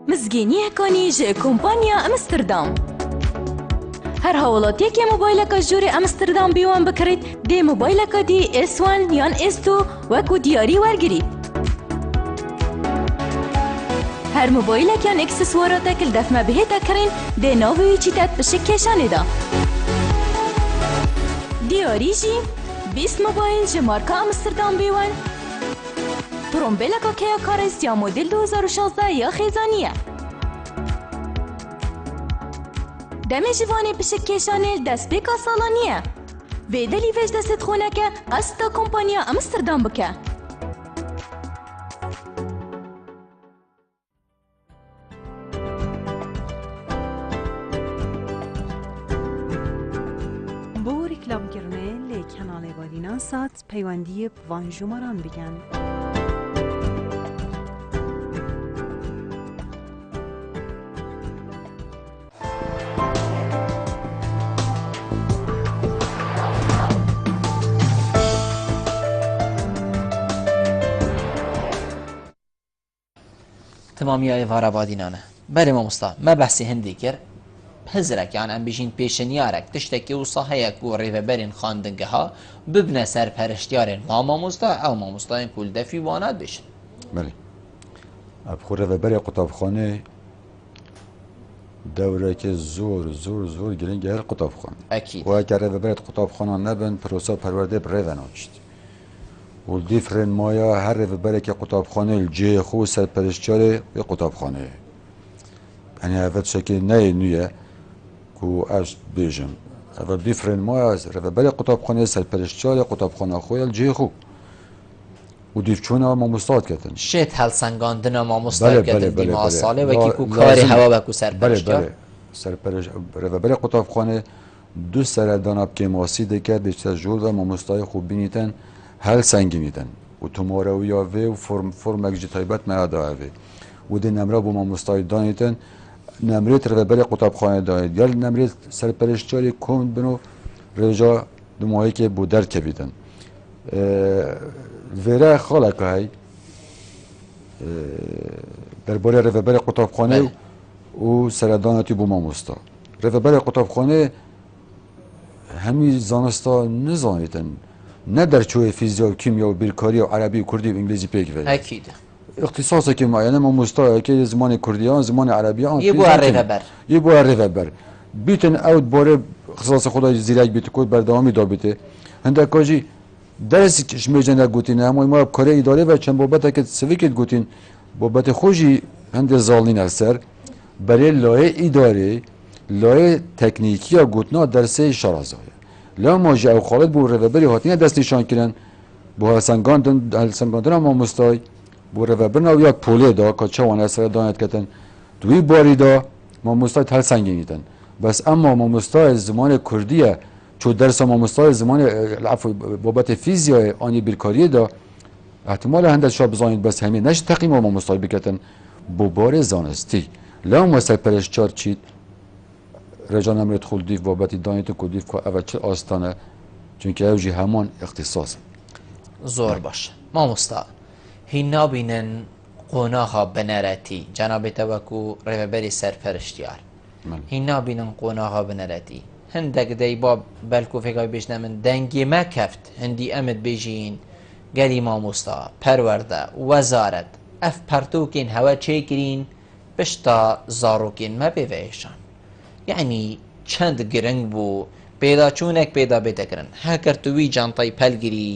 مزگینی کنی جه کمپانیا امستردام هر هاوڵاتیە کێ مۆبایلەکە ژووری ئەمستردام بیوان بکرێت دێ مۆبایلەکە دی S1 یان S2 وەکو دیاری وەرگریت. هر مۆبایلێکیان ئەکسسواراتێکل دەفمە بهێتە کڕین دێ ناوی چیتەت پشک کێشانێدا. دیاری ژی 20 مۆبایل ji marka ئەمستردام بیوان پرۆمبێلەکە کەیە کارێست یا مۆدل 2016 یا خێزانیە. دەمێ ژیوانێ پشک کێشانێ دەستپێکا ساڵانیە. vêdelî vêj destê xoneke qesta kompanya Amsterdam bike. بۆ ریکلامکردنê lê Kenalê Badînan Sat peywendiyê bi van jûmaran bikin. تمامی ئێوارە بادینانە بەرێ مامۆستا مە بەحسی هەندی کرد هەزرێکیان ئەم بژین پێشنیارێک تشتێکی وسا هەیە و ڕێڤەبەرین خاندنگەها ببنە سەر پەرشتیارێن وا مامۆستا ئەو مامۆستایان کول دەفی وانات بشن. بله ئەبخۆ ڕێڤەبەری قوتابخانە دەورێکی زۆر زۆر زۆر گرنگە هەر قوتابخانە وەکە ڕێڤەبەرێت قوتابخانە نەبن پرۆسا پەروەردە ڕێڤە ناچیت و دیفرێنمایە هەر ڕێڤەبەرێکی قوتابخانە جێ خۆ سەرپەرشتیارێ قوتابخانەیە ئەنی ئەڤە تشتێکی نەیە نوێیە و ئەش بێژم ئەڤە دیفرێنمایە ڕێڤەبەری قوتابخانەیە سەرپەرشتیارێ قوتابخانە خۆیە جێ خۆ و دیفچوونەوە مامۆستات کردن شێت هەڵسەنگاندنە مامۆستا کردن دیما ساڵێ وەکی و کاری هەوا وەکو سەرپەرشتیار ڕێڤەبەری قوتابخانە دوو سەردانا بکێ ماسی دەکرد دەچتە ژوور و مامۆستای خوب بینیتن هەل سەنگینیتن و تۆمارەویاوێ و فۆرمێکی تایبەت مەداوێ و دێ نەمرە بۆ مامۆستای دانیتن نەمرێت ڕێڤەبەری قوتابخانە دانیت گەل نەمرێت سەرپەرشتیاری کۆمت بن و ڕێژا دماوەیەکێ بۆ دەرکەبیتن vêre xaleka hey derbarê rêveberê qutabxanê û seredanetî bû mamosta. Rêveberê qutabxanê hemî zanista nizanîtin ne derçûyê fîziya û kîmya û bîrkariya û erebî û kurdî û îngilîzî pêk verin. Ekîd. İxtisasekî meyene mamostayekê zimanê kurdiyan zimanê erebiyan yê bû rêveber. Yê bû rêveber. Bîtin ew barê xisasa xwe zîrek bîtî ku berdewamî dabîtê. Hindeka jî درسی شمیرجنه گوتین اما ما کار اداره و چند بابت که سویکت گوتین بابت خوشی هند زالین اثر برای لایه اداره لایه تکنیکی یا گوتنا درس شارازایه لا ما جا خالد بو رهبری هاتین دست نشان کردن بو هلسنگاندن ما مستای بو رهبرنا و یک پوله دا که چوان اثر دانت کردن دوی باری دا ما مستای هل سنگینیدن بس اما ما مستای زمان کردیه چون درس مامۆستای زمان بابت فیزیای آنی بیرکاری دا احتمال هندش شاب بزانید بس همین نش تقیم مامۆستای بکتن بو بار زانستی لا مستای پرشتیار چید رجان امرت خول دیف بابت دانیت کو دیف که اول چه آستانه چونکه اوجی همان اختصاص زور باشه مامۆستا هین نابینن قۆناغا بنەرەتی جەنابێ تەوەکو ڕێڤەبەری سەرپەرشتیار هین نابینن قۆناغا بنەرەتی هەندێک دەی با بەلکۆفێکای بێژنە من دەنگی مەکەفت هەندی ئەمت بێژین گەلی مامۆستا پەروەردە وەزارەت ئەف پەرتووکین هەوە چێگرین پشتا زاڕۆکین مە پێڤێشان یعنی چەند گرنگ بوو پێداچوونێک پێدا بێتەکردن هەکردووی جانتای پەلگیری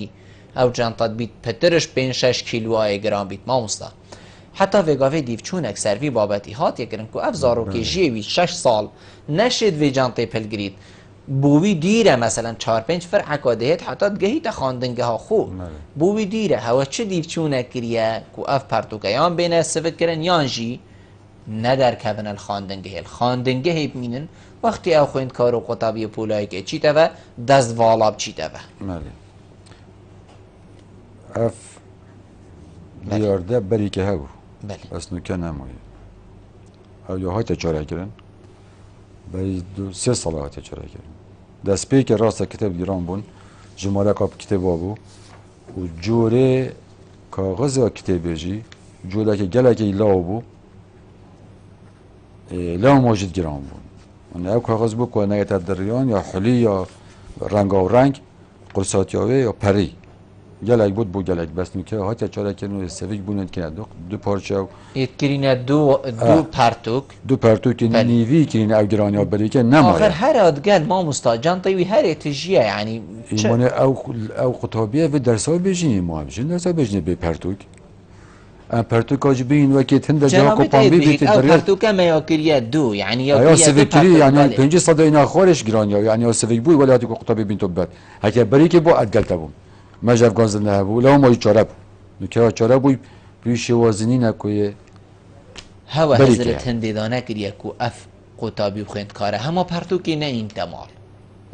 ئەو جانتات بیت پترش 5-6 کیلوایە گران بیت مامۆستا حتا vêgavê dîvçûnek servî babetî hatiye kirin ku ev zarokê jê wî 6 sal neşêt vê cantê pilgirît bû wî dîre meselen 4-5 firheka dihêt heta digehîte xandingeha xwe bû wî dîre hewe çi dîvçûnek kiriye ku ev pertûke yan bêne sivik kirin yan jî nederkevin el xandingehê xandingehê bînin wextî ew xwendkar û qutabiyê polayekê çîteve dest vala biçîteve ev diyarda berîke hebû esnûke nemayê ew ya hate çarekirin berî 3 sala hate çarekirin destpêkê rasta kitêb gîran bûn ji maleka kitêba bû û corê kaxeza kitêbê jî coreke gelekî law bû law jî giran bûn و او کاغذ بو که نگه دریان یا حلی یا رنگ و رنگ قرصاتیاوه یا پری گلک بود بو گلک بس نکه هات چاره کنه سویک بوند که دو پارچه و ایتکرینه دو پرتوک نیوی کرینه او گرانیا بری که نمایه آخر هر ادگل ما مستاجان طیوی هر اتجیه یعنی ایمانه او قطابیه و درسای بجینی ما همشین درسای بجینی به پرتوک پرتوک آج بین و که تند جا کوپان بیت او پرتوک میاکریه دو یعنی یا سویکری یعنی 500 اینا خورش گرانیا یعنی سویک بوی ولی کو قطابی بین تو بعد هک بری که با ادگل تبون ما جاب گاز نه بو لو ما چاره نکه چاره بو پیش وزنی نکوی هوا حضرت هندیدانه کریه کو اف قطابی خوند کاره هما پرتوکی نه این تمال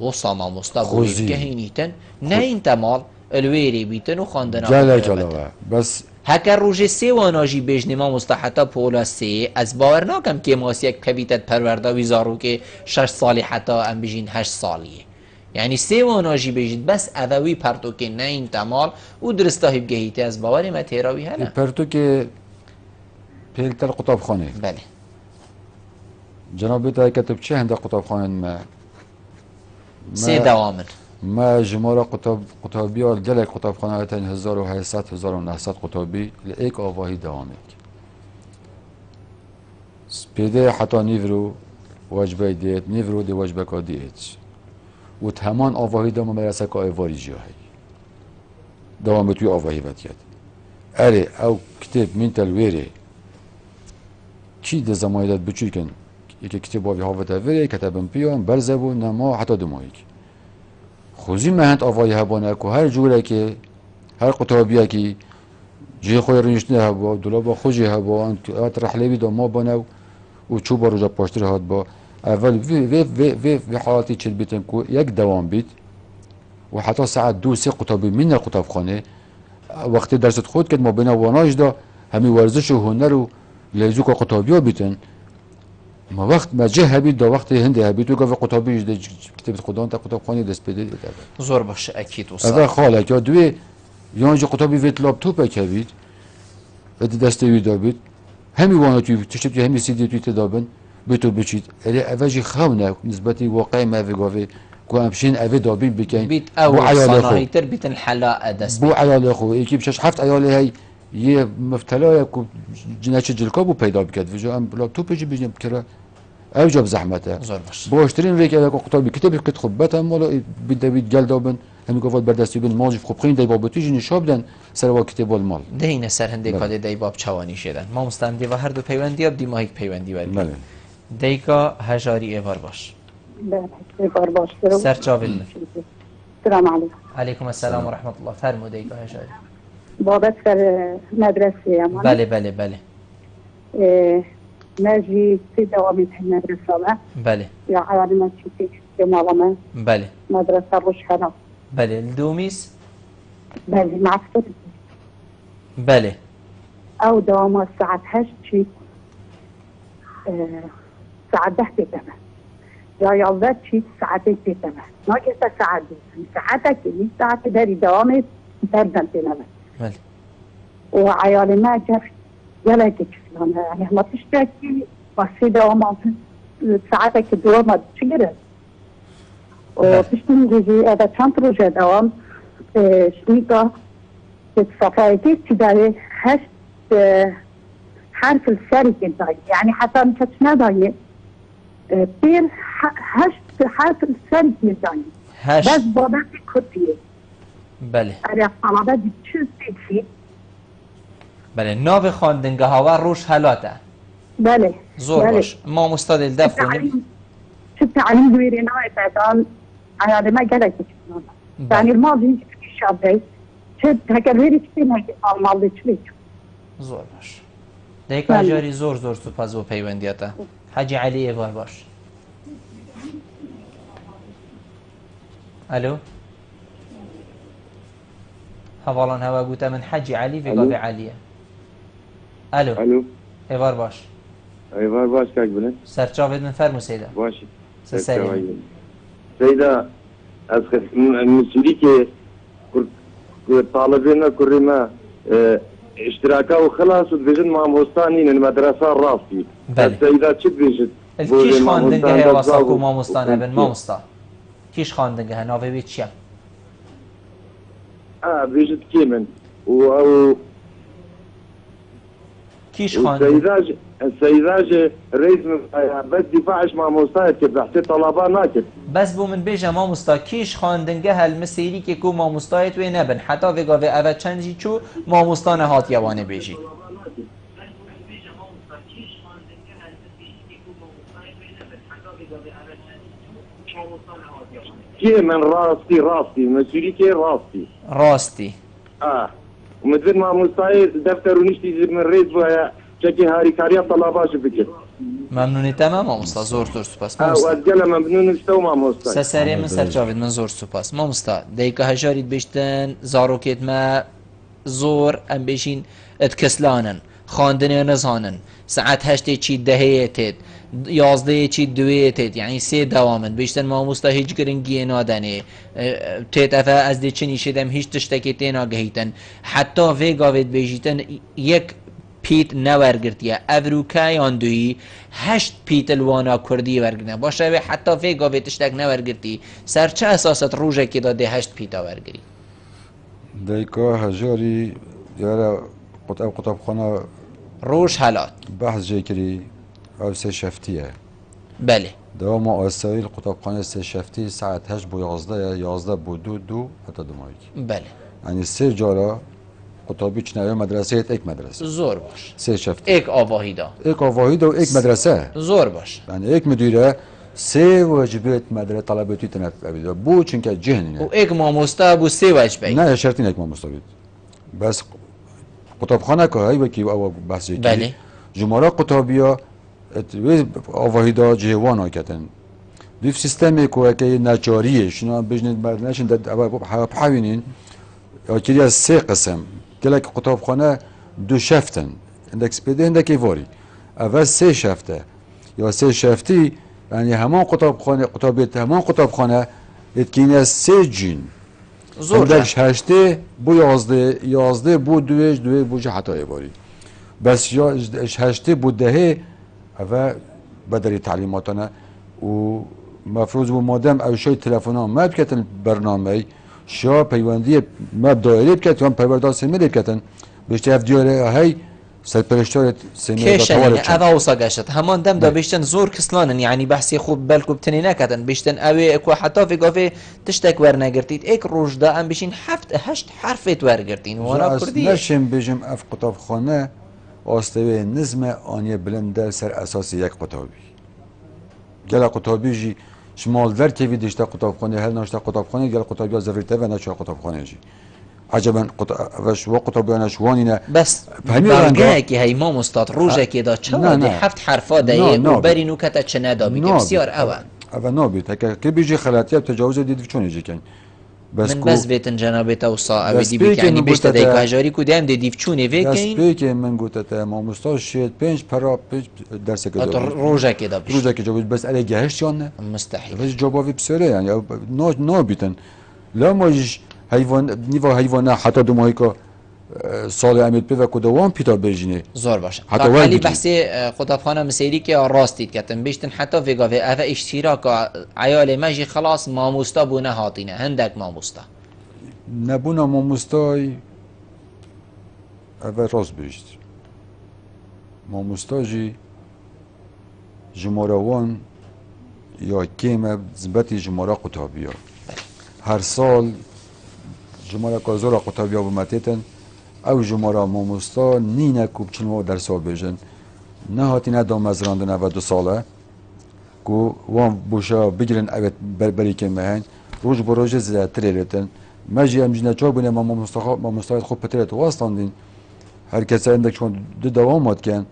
و ساما مستقبلی که هینیتن نه این تمال الویری بیتن و خواندن بس هکر روژه سه واناجی بجنما مستحتا پولا سه از باور ناکم که ماسی یک کبیتت پرورده ویزارو که 6 سالی حتا ام بجین 8 سالیه یعنی سه واناجی بجید بس اووی پرتوکی نه این تمال و درسته بگهیتی از باور ما تیراوی هنه پرتوکی پیلتر قطاب خانه بله جناب بیتا کتب چه هنده قطاب خانه ما سه دوامن ما جمارا قطابی ها گلک قطاب خانه هایتن 1800 1900 قطابی لیک آواهی دوامک سپیده حتی نیورو واجبه دیت نیورو دی واجبه که دیت و تمام آواهی دوام مرسه که ایواری جاهی دوام توی آواهی بد اره او کتاب من تلویره چی ده زمایدت بچوی کن یکی کتاب آوی هاوته ویره کتابم پیان برزبو نما حتی دمایک خوزی مهند آوایی هبانه که هر جوره که هر قطابیه که جه خوی رنشنه هبا دولابا خوشی هبا انت رحلوی دا ما بانه و چوبا رو جا پاشتر هاد با اول وی حالاتی چل بیتن که یک دوام بیت و حتی ساعت 2-3 قطابی من القطاب خانه وقتی درست خود کد ما بین واناش دا همی ورزش و هنر و لیزو که قطابی ها بیتن ما وقت ما جه هبید دا وقت هنده هبید و گفت قطابیش ده کتاب خودان تا قطاب خانی دست پیده دیده زور باشه اکید و صاحب خاله که دوی یانجا قطابی ویت لابتوپ اکید و دسته وی دابید همی وانا توی تشتی همی سیدی توی تدابن بیتو بچید الی اوجی خونه نسبتی واقعی ما وی گفت که همشین اوی دابین بکن بیت او صناعیتر بیتن حلا دست بو عیال خو یکی بشش 7 عیاله هی یه مفتلا کو جناچ جلکابو پیدا بکد و جو ام لابتوپ جی بجنب کرا او جاب زحمته باشترین ریک اگه قطابی کتابی کت خوبت هم مالا بیدوید گل دابن همی گفت بردستی بین ماجی خوب خین دی بابتی جنی شابدن سر وا کتاب المال دین سر هنده کاد دی باب چوانی شدن ما مستندی و هر دو پیوندی اب دی ماهیک پیوندی ورد دیکا هجاری ایوار باش ایوار باش سر چاول السلام علیکم علیکم السلام و رحمت الله فرمو دیکا هجاری بابت سر مدرسه اما بله نجي في دوامي في المدرسة بله يا عيالي ما تشوفي في ماما بله مدرسة روشهنا بله الدوميس بله معفتر بله أو دوام الساعة 8 شي ساعة 10 تمام يا يالله شي ساعة 2 تمام ما كنت ساعة 2 ساعتك اللي ساعة داري دوامي تبدل تمام بله وعيالي ما جف يلا كيفلان يعني ما تشتكي بس دوام ساعتك دوام تشيره وتشتغل هذا كان بروجي دوام شنيكا الصفايتي تداري هشت حرف الشركة داي يعني حتى مش ناداي بير هشت حرف الشركة داي بس بابك كتير بله أنا طلبات شو تيجي بله ناو خواندنگاه ها و روش حالاته بله زور باش ما مستدل دفعونیم شو تعليم دويري نوعي بعدان عيالي ما قالك يعني الماضي في شابي شد هكذا كتير هكي الماضي شوي زور باش دیگه هجاری زور سپاس و پیوندیاتا حاجی علی ایوار باش الو حوالان هوا گوتا من حاجی علی و گاوی علیه الو ایوار باش کاک بلند سرچاوید من فرمو سیدا باشی سرسریم سيدة المسؤولي كي طالبين كريما اشتراكا وخلاص وتفيجن مع مهستانين المدرسة الرافي بس إذا تشد فيجن کیش خواندنگه های واسه کو ماموستانه بن ماموستا کیش خواندنگه ها ناوه بید چیم؟ بيجت كيمن و كيش خان السيداج رئيس بس دفاعش مع مصايد كده حتى طلبات ناكد بس بو من بيجا ما مستا كيش خواندنگه هالمسيري که کو ما مستایت و نبن حتی وگا و اوه چندی چو ما مستانه هات یوانه بیجی كيمن راستي مسؤولي كي راستي ومدير مع مصايد دفتر ونشتي من رئيس ويا شكي هاري كاريا طلباش بكر ممنونی تمام ماموستا زور سپاس وأتقل ممنون استو ماموستا سسری من سر جاوید من زور سپاس ماموستا دیگه هجارید بیشتن زاروکت ما زور ام بیشین اتکسلانن خواندنی نزانن ساعت هشتی چی دهیتید 11 چی دویتید یعنی 3 دوامن بیشتن ماموستا هیچ گرنگی نادنه تید افا از دی چنی شدم هیچ تشتکی تینا گهیتن حتی ویگاوید بیشتن یک پیت نورگرتیه افروکای آندوی 8 پیت الوانا کردی ورگرتیه باشه به حتی ویگاوید تشتک نورگرتی سر چه اساست روژه که داده 8 پیتا ورگری دیگه هجاری یاره قطب خانه روش حالات بحث جیکری او سه شفتیه بله دوام آسایل قطبخانه سه شفتی ساعت 8 بو 11 بو 2 حتی 2 مایک بله یعنی 3 جارا قطابی چنوی مدرسه یک مدرسه زور باش 3 شفتی یک آواهی دا و یک مدرسه زور باش یعنی یک مدیره 3 واجبات مدرسه طلباتی تنفذ بو چونکه جهنه و یک ماموستا بو 3 واجبی نه شرطی یک ماموستا بود بس قطبخانه که های وکی او بحث جدی بله جمهورا قطابیا آواهی دا جهوان ها کتن دیف سیستمی که نچاریه شنا بجنید بردنشن بحاوینین یکی از 3 قسم گلک قطابخانه 2 شفتن اندک سپیده اندک ایواری اول 3 شفته یا 3 شفتی یعنی همان قطابیت همان قطابخانه اتکین از 3 جین اندکش 8 بو 11 بو 2 بو حتی ایواری بس یا 8 بو 10 و بدری تعلیماتنا و مفروض و مادام او شای تلفن‌ها ما بکتن برنامه شا پیوندی ما دایره بکتن پیوندی سیمیل بکتن بیشتر اف دیاره های سرپرشتار سیمیل کشانی اوا اوسا گشت همان دم دا بیشتن زور کسلانن یعنی بحثی خوب بلکو بتنی نکتن بیشتن اوی اکو حتی فی گافه تشتک ورنگرتید ایک روش دا ام بیشین 7-8 حرفت ورگرتین وانا کردی نشم بیجم اف قطابخانه آستوی نظم آنیه بلنده سر اساس یک قطابی گل قطابی جی شمال در تیوی دیشته قطابخانه هل ناشته قطابخانه گل قطابی ها زفرته و نچه قطابخانه جی عجبا و قطابی ها نشوانی نه بس برگه که هی ما مستاد روژه که دا چه واده 7 حرفا دایه و بری نوکتا چه ندا بیده بسیار اوه نابید که بیجی خلاتی تجاوز دید چونه جی کن من بس بیتن جنابت اوصا اویدی بیکنی بیشتر دیگه هجاری کدیم دی دیفچونه ویکین دست بیکن من گوته ما مستاد شید 5 پرا درس که دارم روژه که دا بیشت روژه که جابید بس علی گهشت یا نه مستحیل بس جوابی بسیاره یعنی نابیتن لا ماجش حیوان نیوا حیوانه حتی دو ماهی که سال امید پیدا کدوام پیتا بجینه زور باشه حالی بحثی قطبخانه مسیری که راستید کتن بیشتن حتی وگا و اوه اشتراک عیال مجی خلاص ماموستا بونه هاتینه هندک ماموستا نبونه ماموستای اوه راست بیشت ماموستا جی جمهوروان یا کیمه زبطی جمهورا قطابیا هر سال جمهورا کازورا قطابیا بومتیتن او جمهورا ماموستا نینه کوب چنمو در سال بیجن نه هاتی نه دام از راندن او 2 ساله که وان بوشا بگیرن اوید بری که مهن روز با روز زیده تریرتن مجی هم جنه چاک بینه ماموستایت خوب پتریت واستاندین هر کسی اندک چون دو دوامات کن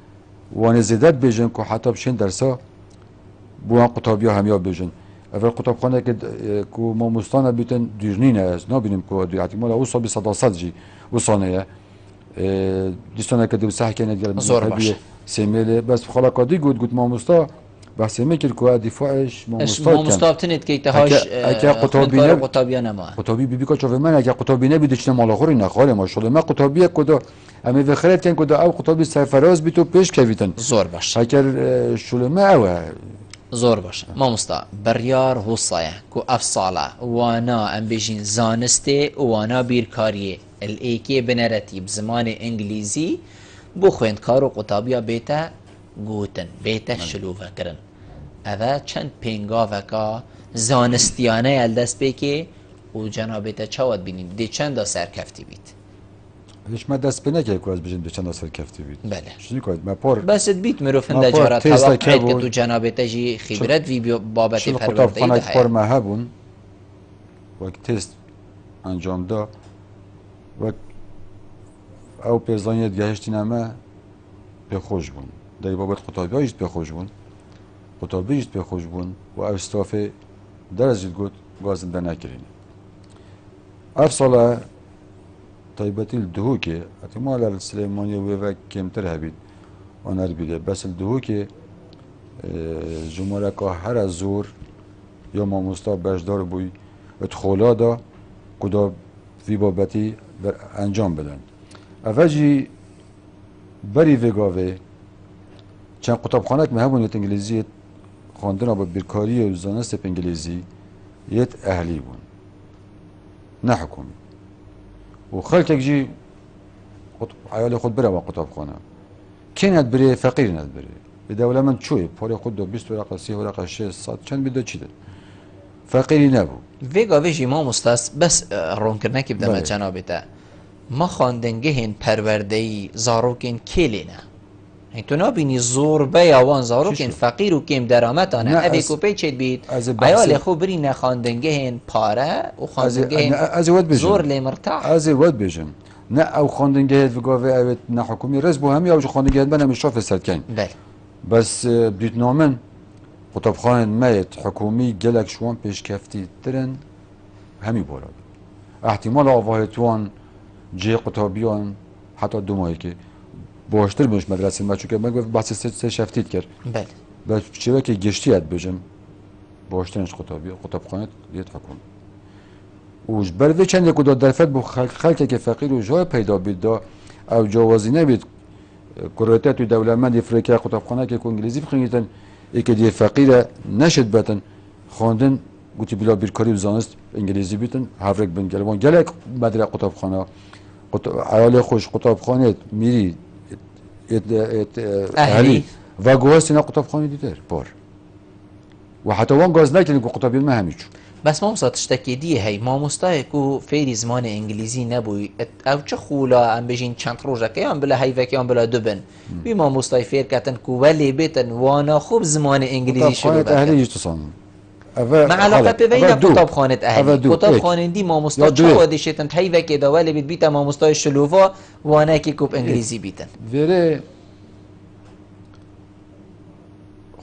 وان زیدت بیجن که حتی بشین درسا بوان قطابیا همیا بیجن اول قطابخانه که ماموستانه بیتن دیرنینه است نبینیم که دیاتی مالا او صابی صداصد جی او صانعه دیستانه که دو سه کنه دیگر زور باشه سیمیله بس خالا کادی گود ماموستا بحث میکرد که دفاعش مستاب تنید که تهاش قطابی نما قطابی بی که چوب من اگه قطابی نبیده چنه مالاخوری نخاله ماشاءالله ما قطابی کدا اما بخیرت کن کدا او قطابی سرفراز بی تو پیش کویتن زور باش اگر شلمه او زور باش ما مستا بریار حصایه کو افصاله وانا ام بيجين زانسته وانا بیرکاریه الايكي بنرتي بزمان انگلیزی بو خويندکار و قطابیا بیتا گوتن بیتا شلوفه کرن اوه چند پینگاوکا زانستیانه الدست بکی و جنابیتا چاوت بینیم دی چند دا سرکفتی بید هیچ ما دست به نکه که از بجیم دی چند دا سرکفتی بید بله شنی کنید ما پر بس بیت مروفن دا جارا توقعید که تو جنابیتا جی خبرت وی بابت پروردهی ده پر ما هبون وقت تست انجام دا وقت او پیزانیت گهشتی نمه به خوش بون در بابت قطابی هاییست به خوش بون قطابیست به خوش بون و او استاف درجه گوت گازنده نکرین افصاله طيبتي الدهوكي احتمال السليمانية ويفا كمتر هبيد ونر بيده بس الدهوكي جمهورك هر زور یا ماموستا بشدار بوی ادخولا دا کدا وی بابتی در انجام بدن اوجی بری وگاوه چند قطابخانه که همونیت انگلیزی خواندن با بیرکاری و زانست انگلیزی یت اهلی بون نه حکومی و خلق جی عیال خود بره با قطابخانه کی ند بره فقیر ند بره به دوله من چوی پاره خود دو 20 ورقه 30 ورقه 600 چند بیده چی ده فقیری نبود ویگا ویجی ما مستاس بس رون کرنه که بدم جنابتا ما خواندنگهن پروردهی زاروکن کلینه تو نبینی زور به اوان زاروکن فقیر و کم درآمدانه اوی کوپی چید بید عیال خوب بری نخواندنگهن پاره و خواندنگهن زور لیمرتاح از ود بیجم نه او خواندنگه وگاوه اوت نه حکومی رز بو همی او خواندنگه بنم شاف سرکن بله بس بریتنامن قطابخانه مایت حکومی گلک شوان پیشکفتی ترن همی بالا احتمال آواهتوان جه قطابیان حتی دو ماهی که باشتر بهش مدرسه ما چون که من گفت بحث سه شفتید کرد بله و چه که گشتیت بجم باشترش قطابخانه دیت حکوم اوج برده چند یک داد درفت بو خلق که فقیر و جای پیدا بید دا او جوازی نبید کرایت توی دولتمند افریقا قطابخانه که انگلیزی بخونیدن یکی دی فقیر نشد بتن خواندن گوتی بلا بیرکاری و زانست انگلیزی بیتن هفرک بن گلوان گلک مدرسه قطابخانه عیال خوش قطابخانه میری اهلی و گوهست اینا قطابخانه دیدر بار و حتی وان گاز نکنی که قطابیان ما همیچون بس ما مصاد تشتكي دي هي ما مستاهكو فيري زمان انجليزي نبوي او چه خولا ام بيجين چند روزه که ام بلا هيفك ام بلا دبن بي ما مستاهي فير كاتن كو ولي بيتن وانا خوب زمان انجليزي شروع بكن اهلي يتصان مع علاقه بين قطابخانه اهلي قطابخانه دي ما مستاهي چه وديشتن هيفك دا ولي بيت ما مستاهي شلوفا وانا كي كوب انجليزي بيتن وره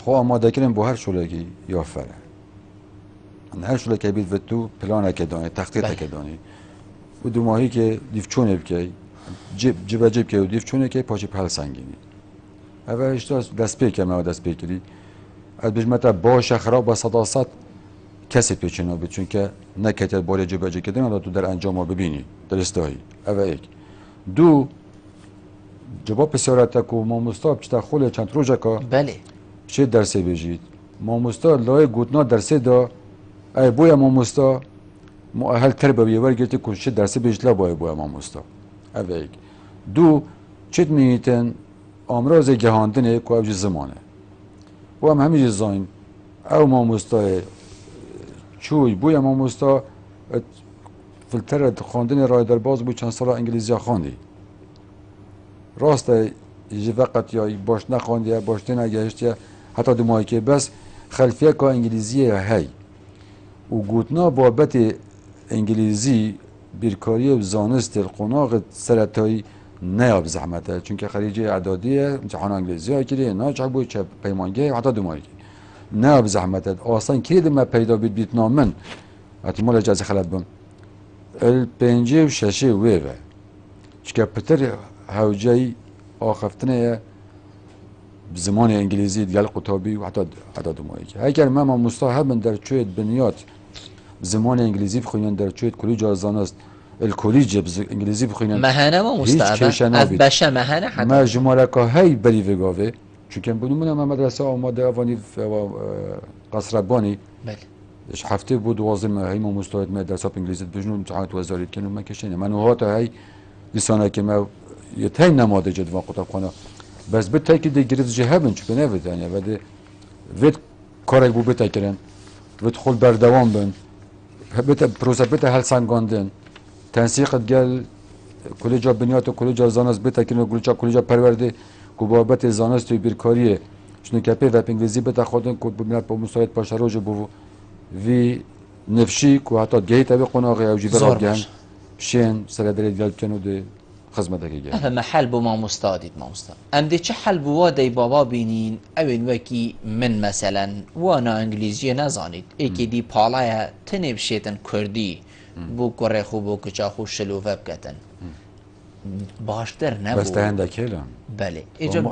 خو آماده کردن با هر شلگی یافره هر شله که بید و تو پلان که دانی تخطیط که دانی و دو ماهی که دیفچونه بکی جیب که و دیفچونه که پاچی پل سنگینی اولش دست پی که ما دست پی کردی از بجمتا باشه خراب با صداست کسی پیچینا بید چون که نکتیت باری جیب کردن تو در انجام ها ببینی در استایی اول یک دو جواب بسیارت که ماموستا بچتا خوله چند روزه که بله چه درسی بجید ماموستا لای گوتنا درسی دا ای بویا ماموستا مؤهل تربویه ورگرتی که چه درسی بجید بویا ماموستا اول یک دو چه میتن امراض گهاندنه که اوج زمانه و هم همیشه زاین او ماموستا چوی بویا ماموستا فلتر خواندن رای در باز بود چند سال انگلیزی خواندی راسته یه وقت یا باش نخواندی یا باش نگهشتی حتی دو ماهی که بس خلفیه که انگلیزیه هی و گوتنا بابت انگلیزی بیرکاری و زانست القناغ سرطایی نیاب زحمته چون که خریجی اعدادیه امتحان انگلیزی ها کریه ناجح بود چه پیمانگه حتی دو ماهی نیاب زحمته آسان کرید ما پیدا بید نامن احتمال اجازه خلط بم الپنجه و ششه ویوه چون که پتر هوجهی آخفتنه زمان انگلیزی گل قطابی و حتی دمایی که اگر ما ماموستا هم در چوید بنیاد زمان انگلیزی بخوینن در چوید کلیج آزانست الکلیج انگلیزی بخوینن مهانه ما مستعبه از بشه مهانه حتی ما جمالکا های بری وگاوه چون که بودیم ما مدرسه آماده اوانی قصربانی بله هفته بود وازم هی ما مستعد ما درس انگلیزی بجنون امتحانات وزارت کنم ما کشینه من وقت هی لسانه که ما یتای نماده جد و قطبخانه بس بتای که دیگرید جهبن چون نه بده یعنی بعد وید کاری بو بتای کردن وید خود بردوام بن بت پروسه بت هل سانگاندن تنسیق گل کلیج بنیات و کلیج زانست بتای کنه کلیج پرورده کو بابت زانست و بیرکاریه شنو که په انگلیزی بت خودن کو بنیاد په مستعد پاشروج بو وی نفشی کو حتی گیت به قناقه او جبر گن شین سر درید گل کنو ده خدمت که هذا محل بو ما مستعدید ما مستعد ام دی چه حل بو وادی بابا بینین اوین وکی من مثلا وانا انگلیزی نزانید ایکی دی پالای تنب شیتن کردی بو کره خوب و کچا خوب شلو وبکتن باشتر نبود بس تهنده کلم بله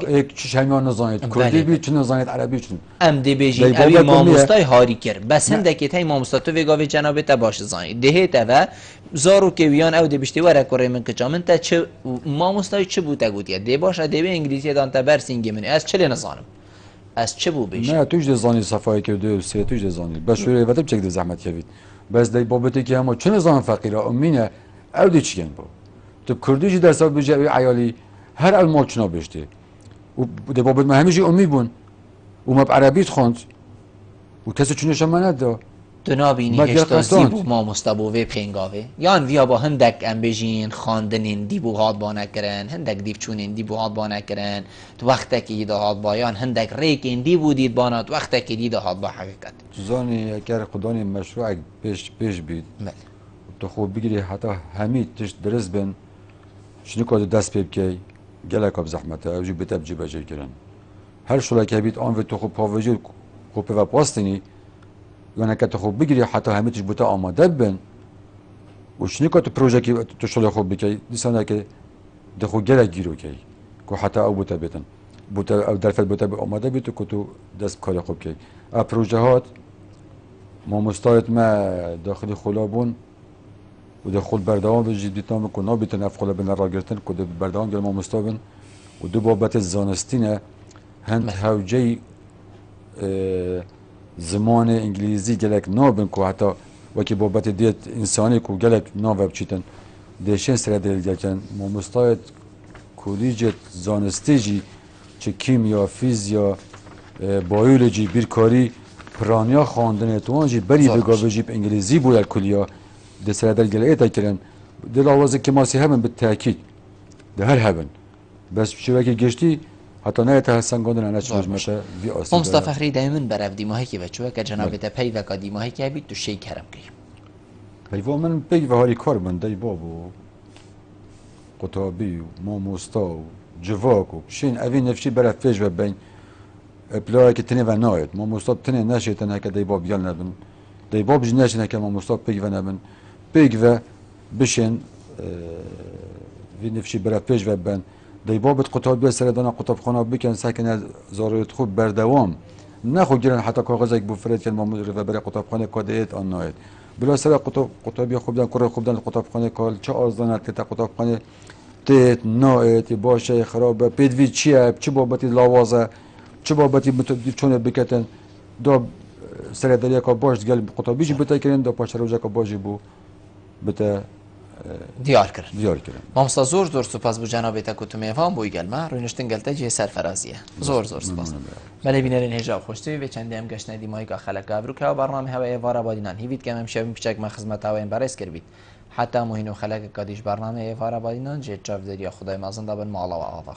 ایک چیش همیان نزانید کردی بی چون نزانید عربی چون ام دی بیجین اوی ماموستای هاری کرد بس هنده تای ماموستا تو وگاوی جنابه تا باش زانید دهه تا زارو که ویان او دی بشتی وره کره من کچا من تا چه ماموستای چه بود گودیه دی باشه دی به انگلیسی دان تا برسینگی منی از چه نزانم از چه بو بیش نه توش دزانی صفایی که دو سه توش دزانی بس شوری وقت چک زحمت کردید بس دی بابتی که اما چون نزان فقیره امینه او دی چیکن بو تو کردیش در سال بجای عیالی هر المال چنا بشته و ده بابت ما همیشه امی بون و ما عربیت خوند و کسی چونش هم نده دنابینی هشتا زیبو ما مستبوه پینگاوه یان ویا با هندک ام بجین خواندنین دیبو هاد با نکرن هندک دیب چونین دیبو هاد با نکرن تو وقتا که دیده هاد با یان هندک ریکین دیبو دید بانا تو وقتا که دیده هاد با حقیقت زانی اگر خدانی مشروع پیش بید تو خوب بگیری حتی همین تش درست بن شنو کار دست پی بکی گله کاب زحمته اوجی بتب جی بجی کردن هر شولا که بیت آن و تو خوب پاوجی خوب و پاستنی یعنی که تو خوب بگیری حتی همین تش بوده آماده بن و شنو کار تو پروژه که تو شولا خوب بکی دیسانه که دخو گله گیرو کی که حتی او بوده بیتن بوده او درفت بوده آماده بیت که تو دست کار خوب کی ا پروژه هات ما مستعد ما داخل خلابون و ده خود بردوام به جدیت نام کنه بیتن افخلا بین را گرفتن که ده بردوام گل ما مستابن و دو بابت زانستینه هند هوجی زمان انگلیزی گلک نابن که حتی وکی بابت دیت انسانی که گلک نابب چیتن دیشن سره دل گلکن ما مستاید کلیجت زانستیجی چه کیمیا فیزیا بیولوژی بیرکاری پرانیا خواندن توانجی بری بگاوجی انگلیزی بود کلیا دسر در گله ایتا کردن دل آوازه که ماسی همین به تأکید ده هر هبن بس شوی که گشتی حتی نه تا سنگاندن انا چه مجموعه وی آسیب مصطفی فخری دائما برای دیماهی که بچه که جناب تا پی و قدیماهی که بید تو شی کرم کی پیوا من پی و هاری کار من دای بابو قطابی و ماموستا و جواک و شین اوی نفشی برای فیش و بین پلای که تنه و ناید ماموستا تنه نشه تنه که دای باب یال نبن دای باب جنش نه که ماموستا پی و نبن پیگ و بشن وی نفشی برای پیش و بن دی بابت قطاب سردان قطاب خانه بکن سکن زاروت خوب بردوام نخو گیرن حتی کاغذ یک بفرد که مامور و برای قطاب خانه کادیت آن ناید بلا سر قطابی خوب دن کره خوب دن قطاب خانه کال چه آزدانت که تا قطاب خانه تیت نایت باشه خرابه پیدوی چیه چه بابتی لاوازه چه بابتی چونه بکتن دا سر دریا کا باش گل قطابی جی بتا کردن دا پاش روزا کا باجی بو بتا دیار کردن مامستا زور سپاس بو جناب تا کتو میوان بو گلما رونشتن گلتا جه سرفرازیه زور سپاس بله بینرین هجاب خوشتوی و چندی هم گشت ندیمایی که خلق گابرو که برنامه هوای وارا بادینان هیوید که همشب پیچک من خدمت هوایم برس کردید حتی مهینو خلق کادیش برنامه وارا بادینان جه جاوداری خدای مازن دابن مالا و آوا